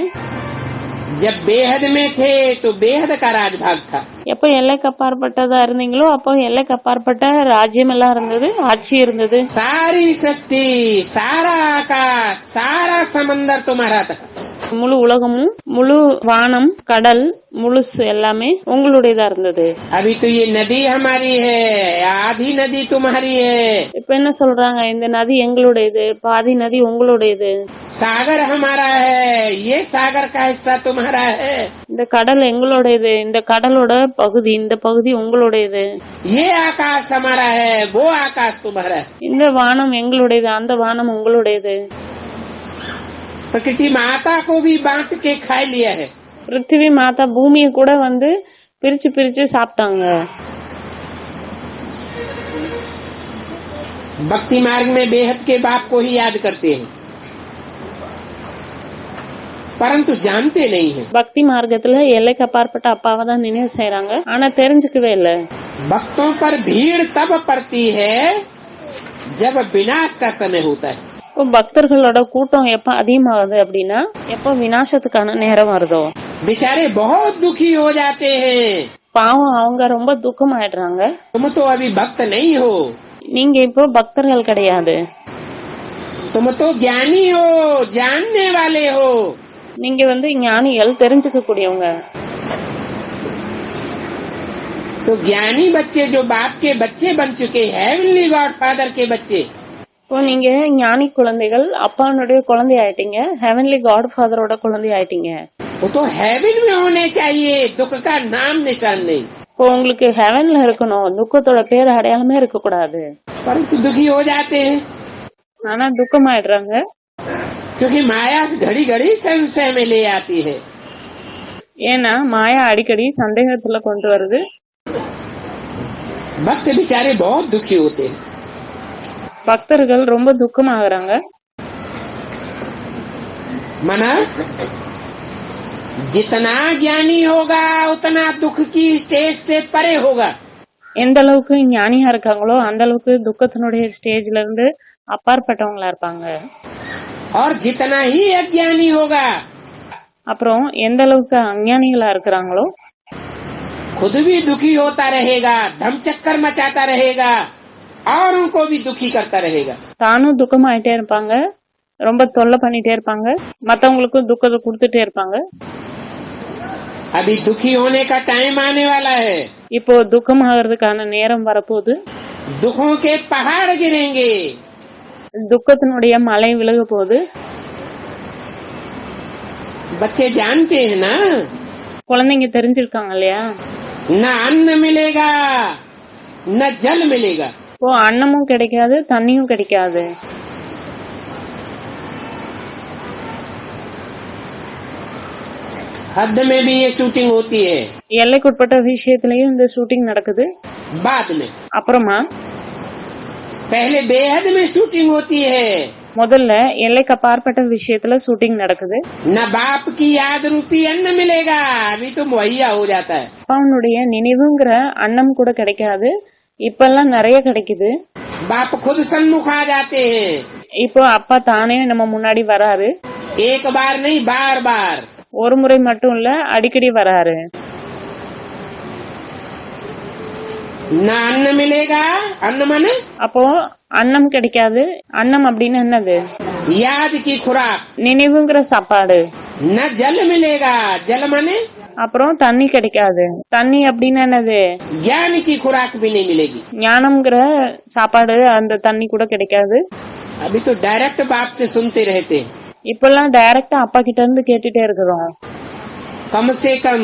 जब बेहद में थे तो बेहद का राजभाग था. எப்ப எல்லைக்கு அப்பாற்பட்டதா இருந்தீங்களோ அப்போ எல்லைக்கு அப்பாற்பட்ட ராஜ்யம் எல்லாம் இருந்தது, ஆட்சி இருந்தது. सारी सृष्टि, सारा आकाश, सारा समंदर तुम्हारा था. முழு உலகமும் முழு வானம் கடல் முழுசு எல்லாமே உங்களுடையதா இருந்தது. अभी तो ये नदी हमारी है, आधी नदी तुम्हारी है. இப்ப என்ன சொல்றாங்க, இந்த நதி எங்களுடையது, பாதி நதி உங்களுடையது. सागर हमारा है, ये सागर का हिस्सा तुम्हारा है. இந்த கடல் எங்களுடையது, இந்த கடலோட பகுதி, இந்த பகுதி உங்களுடையது. ये आकाश हमारा है, वो आकाश तुम्हारा है. இந்த வானம் எங்களுடையது, அந்த வானம் உங்களுடையது. प्रकृति माता को भी बांट के खा लिया है. பிருத்திவி மாதா பூமியை கூட பிரிச்சு பிரிச்சு சாப்பிட்டாங்க. भक्ति मार्ग में बेहद के बाप को ही याद करते हैं, परंतु जानते नहीं है. பக்தி மார்க்கத்துல எல்லைக்கு அப்பாற்பட்ட அப்பாவை தான் நினைவு செய்யறாங்க, ஆனா தெரிஞ்சுக்கவே இல்ல. भक्तों पर भीड़ तब पड़ती है जब विनाश का समय होता है. பக்தர்களோட கூட்டம் எப்ப அதிகமாகுது அப்படின்னா எப்ப விநாசத்துக்கான நேரம் வருதோ. बेचारे बहुत दुखी हो जाते हैं. பாவம், அவங்க ரொம்ப துக்கம் ஆயிடுறாங்க. तुम तो अभी भक्त नहीं हो, நீங்க இப்போ பக்தர்கள் கிடையாது. तुम तो ज्ञानी हो, जानने वाले हो. நீங்க ஞானிகள், தெரிஞ்சுக்க கூடியவங்க. तो ज्ञानी बच्चे जो बाप के बच्चे बन चुके हैं, हेवनली गॉड फादर के बच्चे, இப்போ நீங்க ஞானி குழந்தைகள், அப்பானுடைய குழந்தை ஆயிட்டீங்க, ஹெவன்லி காட் ஃபாதரோட குழந்தை ஆயிட்டீங்க. वो तो हेवन में होने चाहिए, दुख का नाम निशान नहीं. இப்போ உங்களுக்கு ஹெவன்ல இருக்கணும், துக்கத்தோட பேர் அடையாளமே இருக்க கூடாது. परंतु दुखी हो जाते हैं, ஆனா துக்கம் ஆயிடுறாங்க. क्योंकि माया घड़ी घड़ी संशय में ले आती है. ஏன்னா மாயா அடிக்கடி சந்தேகத்துல கொண்டு வருது. भक्त बेचारे बहुत दुखी होते हैं. பக்தர்கள் ரொம்ப துக்கமாகறாங்க. मना जितना ज्ञानी होगा उतना दुख की स्टेज से परे होगा. எந்த அளவுக்கு ஞானியா இருக்காங்களோ அந்த அளவுக்கு துக்கத்தினுடைய ஸ்டேஜ்ல இருந்து அப்பாற்பட்டவங்களா இருப்பாங்க. और जितना ही अज्ञानी होगा, அப்புறம் எந்த அளவுக்கு அஞ்ஞானிகளா இருக்கிறாங்களோ खुद भी दुखी होता रहेगा, धम चक्कर मचाता रहेगा और उनको भी दुखी करता रहेगा. தானும் துக்கமாயிட்டே இருப்பாங்க, ரொம்ப தொல்லை பண்ணிட்டே இருப்பாங்க, மத்தவங்களுக்கும் துக்கத்தை கொடுத்துட்டே இருப்பாங்க. अभी दुखी होने का टाइम आने वाला है. இப்போ துக்கமாகிறதுக்கான நேரம் வரப்போகுது. दुखों के पहाड़ गिरेंगे. துக்கத்தினுடைய மலை விலக போகுது. बच्चे जानते हैं ना, குழந்தைங்க தெரிஞ்சிருக்காங்க இல்லையா, न अन्न मिलेगा न जल मिलेगा. இப்போ அன்னமும் கிடைக்காது, தண்ணியும் கிடைக்காது. हद में भी ये शूटिंग होती है. எல்லைக்குட்பட்ட விஷயத்திலயும் இந்த ஷூட்டிங் நடக்குது. बाद में அப்புறமா पहले बेहद में शूटिंग होती है. முதல்ல எல்லைக்கு அப்பாற்பட்ட விஷயத்துல ஷூட்டிங் நடக்குது. न बाप की याद रूपी अन्न मिलेगा, अभी तो मुहैया हो जाता है. அப்பாவுடைய நினைவுங்கிற அன்னம் கூட கிடைக்காது, இப்பெல்லாம் நிறைய கிடைக்குது. बाप खुद सन्मुख आ जाते हैं. இப்போ அப்பா தானே நம்ம முன்னாடி வராரு. एक बार नहीं, बार बार. ஒரு முறை மட்டும் இல்ல, அடிக்கடி வராரு. न अन्न मिलेगा, अन्न माने அப்போ அன்னம் கிடைக்காது. அன்னம் அப்படின்னு என்னது? याद की खुराक. நினைவுங்கிற சாப்பாடு. न जल मिलेगा, जल माने அப்புறம் தண்ணி கிடைக்காது. தண்ணி அப்படின்னு என்னது? ज्ञान की खुराक भी नहीं मिलेगी. ஞானம்ங்கிற சாப்பாடு, அந்த தண்ணி கூட கிடைக்காது. अभी तो डायरेक्ट बाप से सुनते रहते हैं. இப்பெல்லாம் டைரக்டா அப்பா கிட்ட இருந்து கேட்டுட்டே இருக்கிறோம். कम से कम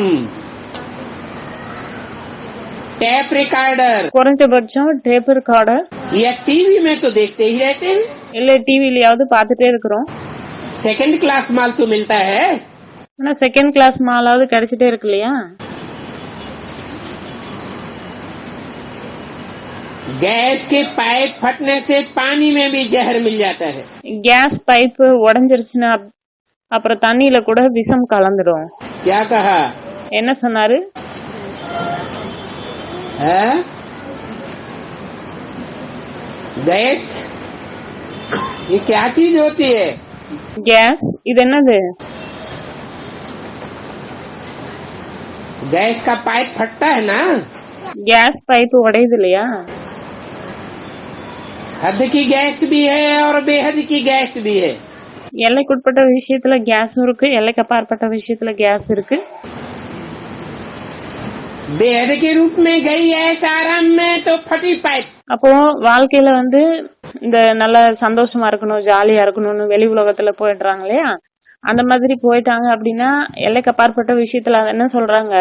टैप रिकॉर्डर குறைஞ்சபட்சம் டேப் ரெக்கார்டர் या टीवी में तो देखते ही रहते हैं. இல்ல டிவிலயாவது பாத்துட்டே இருக்கிறோம். सेकंड क्लास माल तो मिलता है. ஆனா செகண்ட் கிளாஸ் மாலாவது கிடைச்சிட்டே இருக்கு இல்லையா? गैस के पाइप फटने से पानी में भी जहर मिल जाता है. கேஸ் பைப் உடைஞ்சிருச்சுன்னா அப்புறம் தண்ணியில கூட விஷம் கலந்துடும். क्या कहा என்ன சொன்னாரு? है? गैस ये क्या चीज होती है? கேஸ் இது என்னது? गैस का पाइप फटता है ना, கேஸ் பைப் உடையுது இல்லையா? हद की गैस भी है और बेहद की गैस भी है. எல்லைக்குட்பட்ட விஷயத்துல கேஸும் இருக்கு, எல்லைக்கு அப்பாற்பட்ட விஷயத்துல கேஸ் இருக்கு. बेहद के रूप में गई है आराम में तो फटी पाइप. அப்போ வாழ்க்கையில வந்து இந்த நல்ல சந்தோஷமா இருக்கணும், ஜாலியா இருக்கணும்னு வெளி உலகத்துல போயிடுறாங்க இல்லையா, அந்த மாதிரி போயிட்டாங்க அப்படின்னா எல்லைக்கு அப்பாற்பட்ட விஷயத்துல என்ன சொல்றாங்க,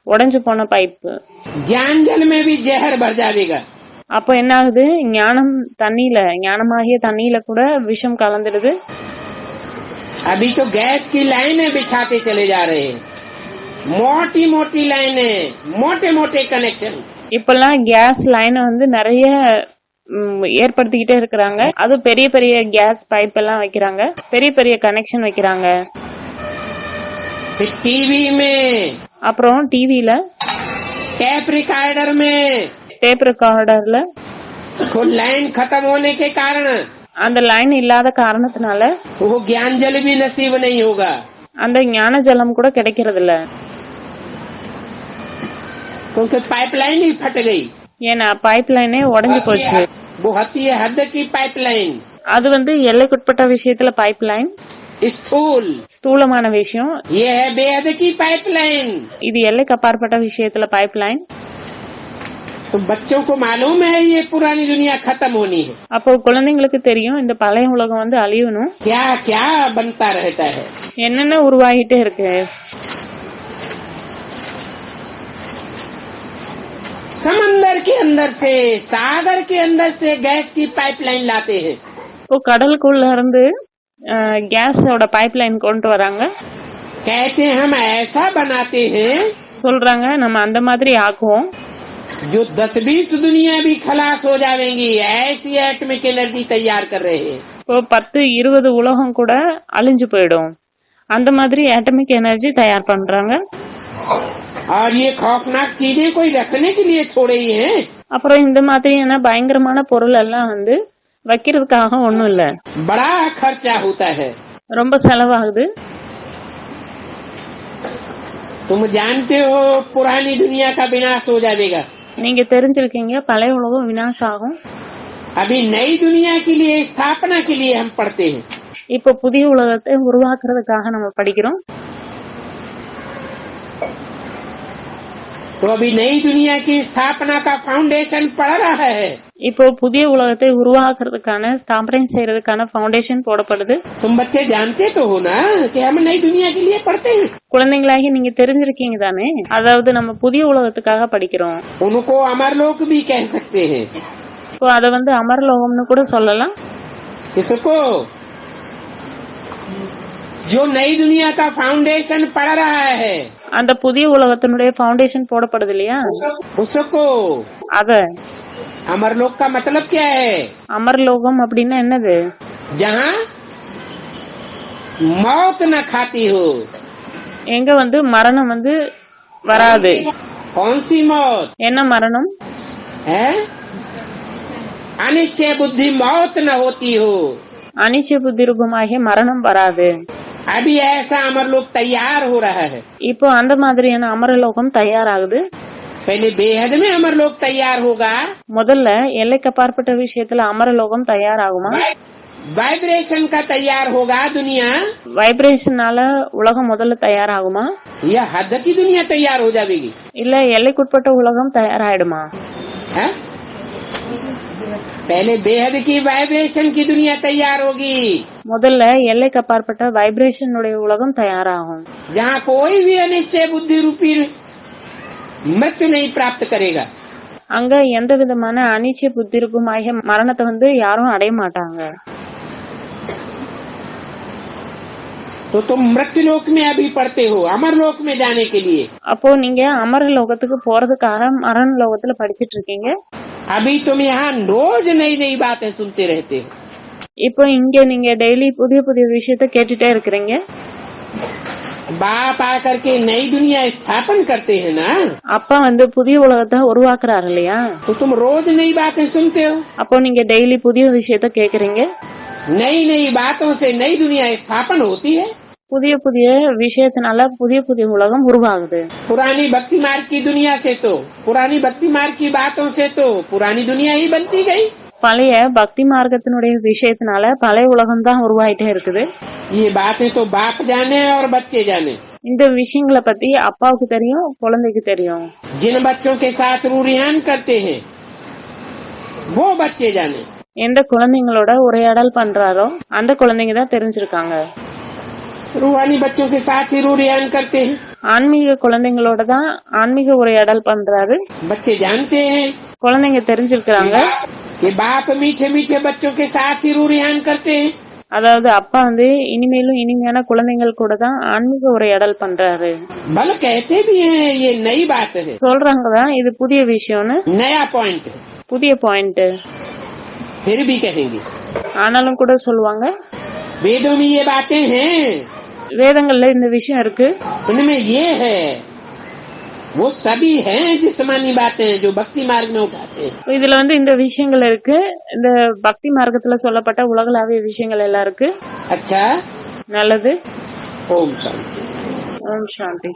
உடைஞ்சு போன பைப்பு. ज्ञान जल में भी जहर भर जाएगा. அப்ப என்ன ஆகுது, ஞானம் தண்ணியில, ஞானமாகிய தண்ணியில கூட விஷம் கலந்துடுது. अभी तो गैस की लाइनें बिछाते चले जा रहे हैं, मोटी मोटी लाइनें, मोटे मोटे कनेक्शन. இப்பெல்லாம் கேஸ் லைனை வந்து நிறைய ஏற்படுத்திக்கிட்டே இருக்கிறாங்க. அது பெரிய பெரிய கேஸ் பைப் எல்லாம் வைக்கிறாங்க, பெரிய பெரிய கனெக்ஷன் வைக்கிறாங்க. टीवी में, அப்புறம் டிவில, टेप रिकॉर्डर में, டேப் ரெக்கார்டர்ல वो लाइन खत्म होने के कारण அந்த லைன் இல்லாத காரணத்தினால वो ज्ञान जल भी नसीब नहीं होगा. அந்த ஞான ஜலம் கூட கிடைக்கிறது இல்ல, क्योंकि पाइपलाइन ही फट गई. ஏன்னா பைப் லைனே உடைஞ்சு போச்சு. वो होती है हद की पाइपलाइन. அது வந்து எல்லைக்குட்பட்ட விஷயத்துல பைப் லைன், स्थूल, ஸ்தூலமான விஷயம். ये है बेहद की पाइपलाइन. இது எல்லைக்கு அப்பாற்பட்ட விஷயத்துல பைப் லைன். तो बच्चों को मालूम है ये पुरानी दुनिया खत्म होनी है. அப்போ குழந்தைங்களுக்கு தெரியும் இந்த பழைய உலகம் வந்து அழியணும். क्या क्या बनता रहता है, என்னென்ன உருவாகிட்டே இருக்கு. समंदर के अंदर से, सागर के अंदर से गैस की पाइपलाइन लाते हैं. இப்போ கடலுக்குள்ள இருந்து கேஸோட பைப் லைன் கொண்டு வராங்க. कहते हैं हम ऐसा बनाते हैं, சொல்றாங்க நம்ம அந்த மாதிரி ஆக்குவோம், जो 10-20 दुनिया भी खलास हो जाएंगी, ऐसी एटॉमिक एनर्जी तैयार कर रहे हैं. இப்போ 10-20 உலகம் கூட அழிஞ்சு போயிடும், அந்த மாதிரி ஆட்டமிக் எனர்ஜி தயார் பண்றாங்க. और ये खौफनाक चीजें कोई रखने के लिए थोड़े ही हैं. அப்புறம் இந்த மாதிரியான பயங்கரமான பொருள் எல்லாம் வந்து வைக்கிறதுக்காக ஒண்ணும் இல்ல, बड़ा खर्चा होता है. ரொம்ப செலவாகுது. तुम जानते हो पुरानी दुनिया का विनाश हो जाएगा. நீங்க தெரிஞ்சிருக்கீங்க பழைய உலகம் விநாசம் ஆகும். अभी नई दुनिया के लिए, स्थापना के लिए हम पढ़ते हैं. இப்ப புதிய உலகத்தை உருவாக்குறதுக்காக நம்ம படிக்கிறோம். तो अभी नई दुनिया की स्थापना का फाउंडेशन पड़ रहा है. இப்போ புதிய உலகத்தை உருவாக்குறதுக்கான, ஸ்தாபனை செய்யறதுக்கான ஃபவுண்டேஷன் போடப்படுது. तुम बच्चे जानते तो हो ना कि हम नई दुनिया के लिए पढ़ते हैं. குழந்தைங்களாகி நீங்க தெரிஞ்சிருக்கீங்க தானே, அதாவது நம்ம புதிய உலகத்துக்காக படிக்கிறோம். उनको अमरलोक भी कह सकते हैं. இப்போ அத வந்து அமரலோகம்னு கூட சொல்லலாம். इसको जो नई दुनिया का फाउंडेशन पड़ रहा है, அந்த புதிய உலகத்தினுடைய ஃபவுண்டேஷன் போடப்படுது இல்லையா, उसको அத अमरलोक का मतलब क्या है? அமரலோகம் அப்படின்னா என்னது, जहाँ मौत न खाती हो. எங்க வந்து மரணம் வந்து வராது. कौन सी मौत என்ன மரணம், है? अनिश्चय बुद्धि मौत न होती हो. அனிச்சய புத்தி ரூபமாகிய மரணம் வராது. अभी ऐसा अमरलोक तैयार हो रहा है. இப்போ அந்த மாதிரியான அமரலோகம் தயாராகுது. पहले बेहद में अमरलोक तैयार होगा. முதல்ல எல்லைக்கு அப்பாற்பட்ட விஷயத்துல அமரலோகம் தயாராகுமா, वाइब्रेशन का तैयार होगा दुनिया, வைப்ரேஷனால உலகம் முதல்ல தயாராகுமா, या हद की दुनिया तैयार हो जाएगी. இல்ல எல்லைக்குட்பட்ட உலகம் தயாராயிடுமா. है? पहले बेहद की वाइब्रेशन की दुनिया तैयार होगी, முதல்ல எல்லைக்கு அப்பாற்பட்ட வைப்ரேஷனுடைய உலகம் தயாராகும். जहाँ कोई भी अनिश्चय बुद्धि रूपी मृत्यु नहीं प्राप्त करेगा. அங்க எந்த விதமான அனிச்சய புத்தி ரூபமாகிய மரணத்தை வந்து யாரும் அடைய மாட்டாங்க. तो तुम मृत्युलोक में अभी पढ़ते हो, अमरलोक में जाने के लिए. அப்போ நீங்க அமரலோகத்துக்கு போறதுக்காக மரண லோகத்துல படிச்சிட்டு இருக்கீங்க. अभी तुम यहाँ रोज नई नई बातें सुनते रहते हो. இப்போ இங்க நீங்க டெய்லி புதிய புதிய விஷயத்த கேட்டுட்டே இருக்கிறீங்க. बाप आकर के नई दुनिया स्थापन करते हैं ना, அப்பா வந்து புதிய உலகத்தை உருவாக்குறாரு இல்லையா, तो तुम रोज नई बातें सुनते हो. அப்போ நீங்க டெய்லி புதிய விஷயத்த கேக்குறீங்க. नई नई बातों से नई दुनिया स्थापन होती है. புதிய புதிய விஷயத்தினால புதிய புதிய உலகம் உருவாகுது. पुरानी भक्ति मार्ग की दुनिया से तो, पुरानी भक्ति मार्ग की बातों से तो पुरानी दुनिया ही बनती गई. பழைய பக்தி மார்க்கத்தினுடைய விஷயத்தினால பழைய உலகம் தான் உருவாயிட்டே இருக்குது. ये बातें तो बाप जाने और बच्चे जाने. இந்த விஷயங்களை பத்தி அப்பாவுக்கு தெரியும், குழந்தைக்கு தெரியும். जिन बच्चों के साथ रूढ़ियान करते हैं वो बच्चे जाने. எந்த குழந்தைங்களோட உரையாடல் பண்றாரோ அந்த குழந்தைங்க தான் தெரிஞ்சிருக்காங்க. रूहानी बच्चों के साथ ही रूढ़ियान करते हैं. ஆன்மீக குழந்தைங்களோட தான் ஆன்மீக உரையாடல் பண்றாரு. बच्चे जानते हैं குழந்தைங்க தெரிஞ்சிருக்காங்க. कि बाप मीठे मीठे बच्चों के साथ ही रूढ़ियान करते हैं. அதாவது அப்பா வந்து இனிமேலும் இனிமையான குழந்தைகள் கூட தான் ஆன்மீக உரையாடல் பண்றாரு. भल कहते भी हैं ये नई बात है, சொல்றாங்கதான் இது புதிய விஷயம்னு, नया पॉइंट है, புதிய பாயிண்ட். फिर भी कहेंगे ஆனாலும் கூட சொல்லுவாங்க वेदों में ये बातें हैं, வேதங்கள்ல இந்த விஷயம் இருக்கு, उनमें ये है, वो सभी हैं जिस्मानी बातें जो भक्ति मार्ग में उठाते हैं. இதுல வந்து இந்த விஷயங்கள் இருக்கு, இந்த பக்தி மார்க்கத்துல சொல்லப்பட்ட உலகளாவிய விஷயங்கள் எல்லாம் இருக்கு. अच्छा, நல்லது. ओम शांति. ஓம் சாந்தி.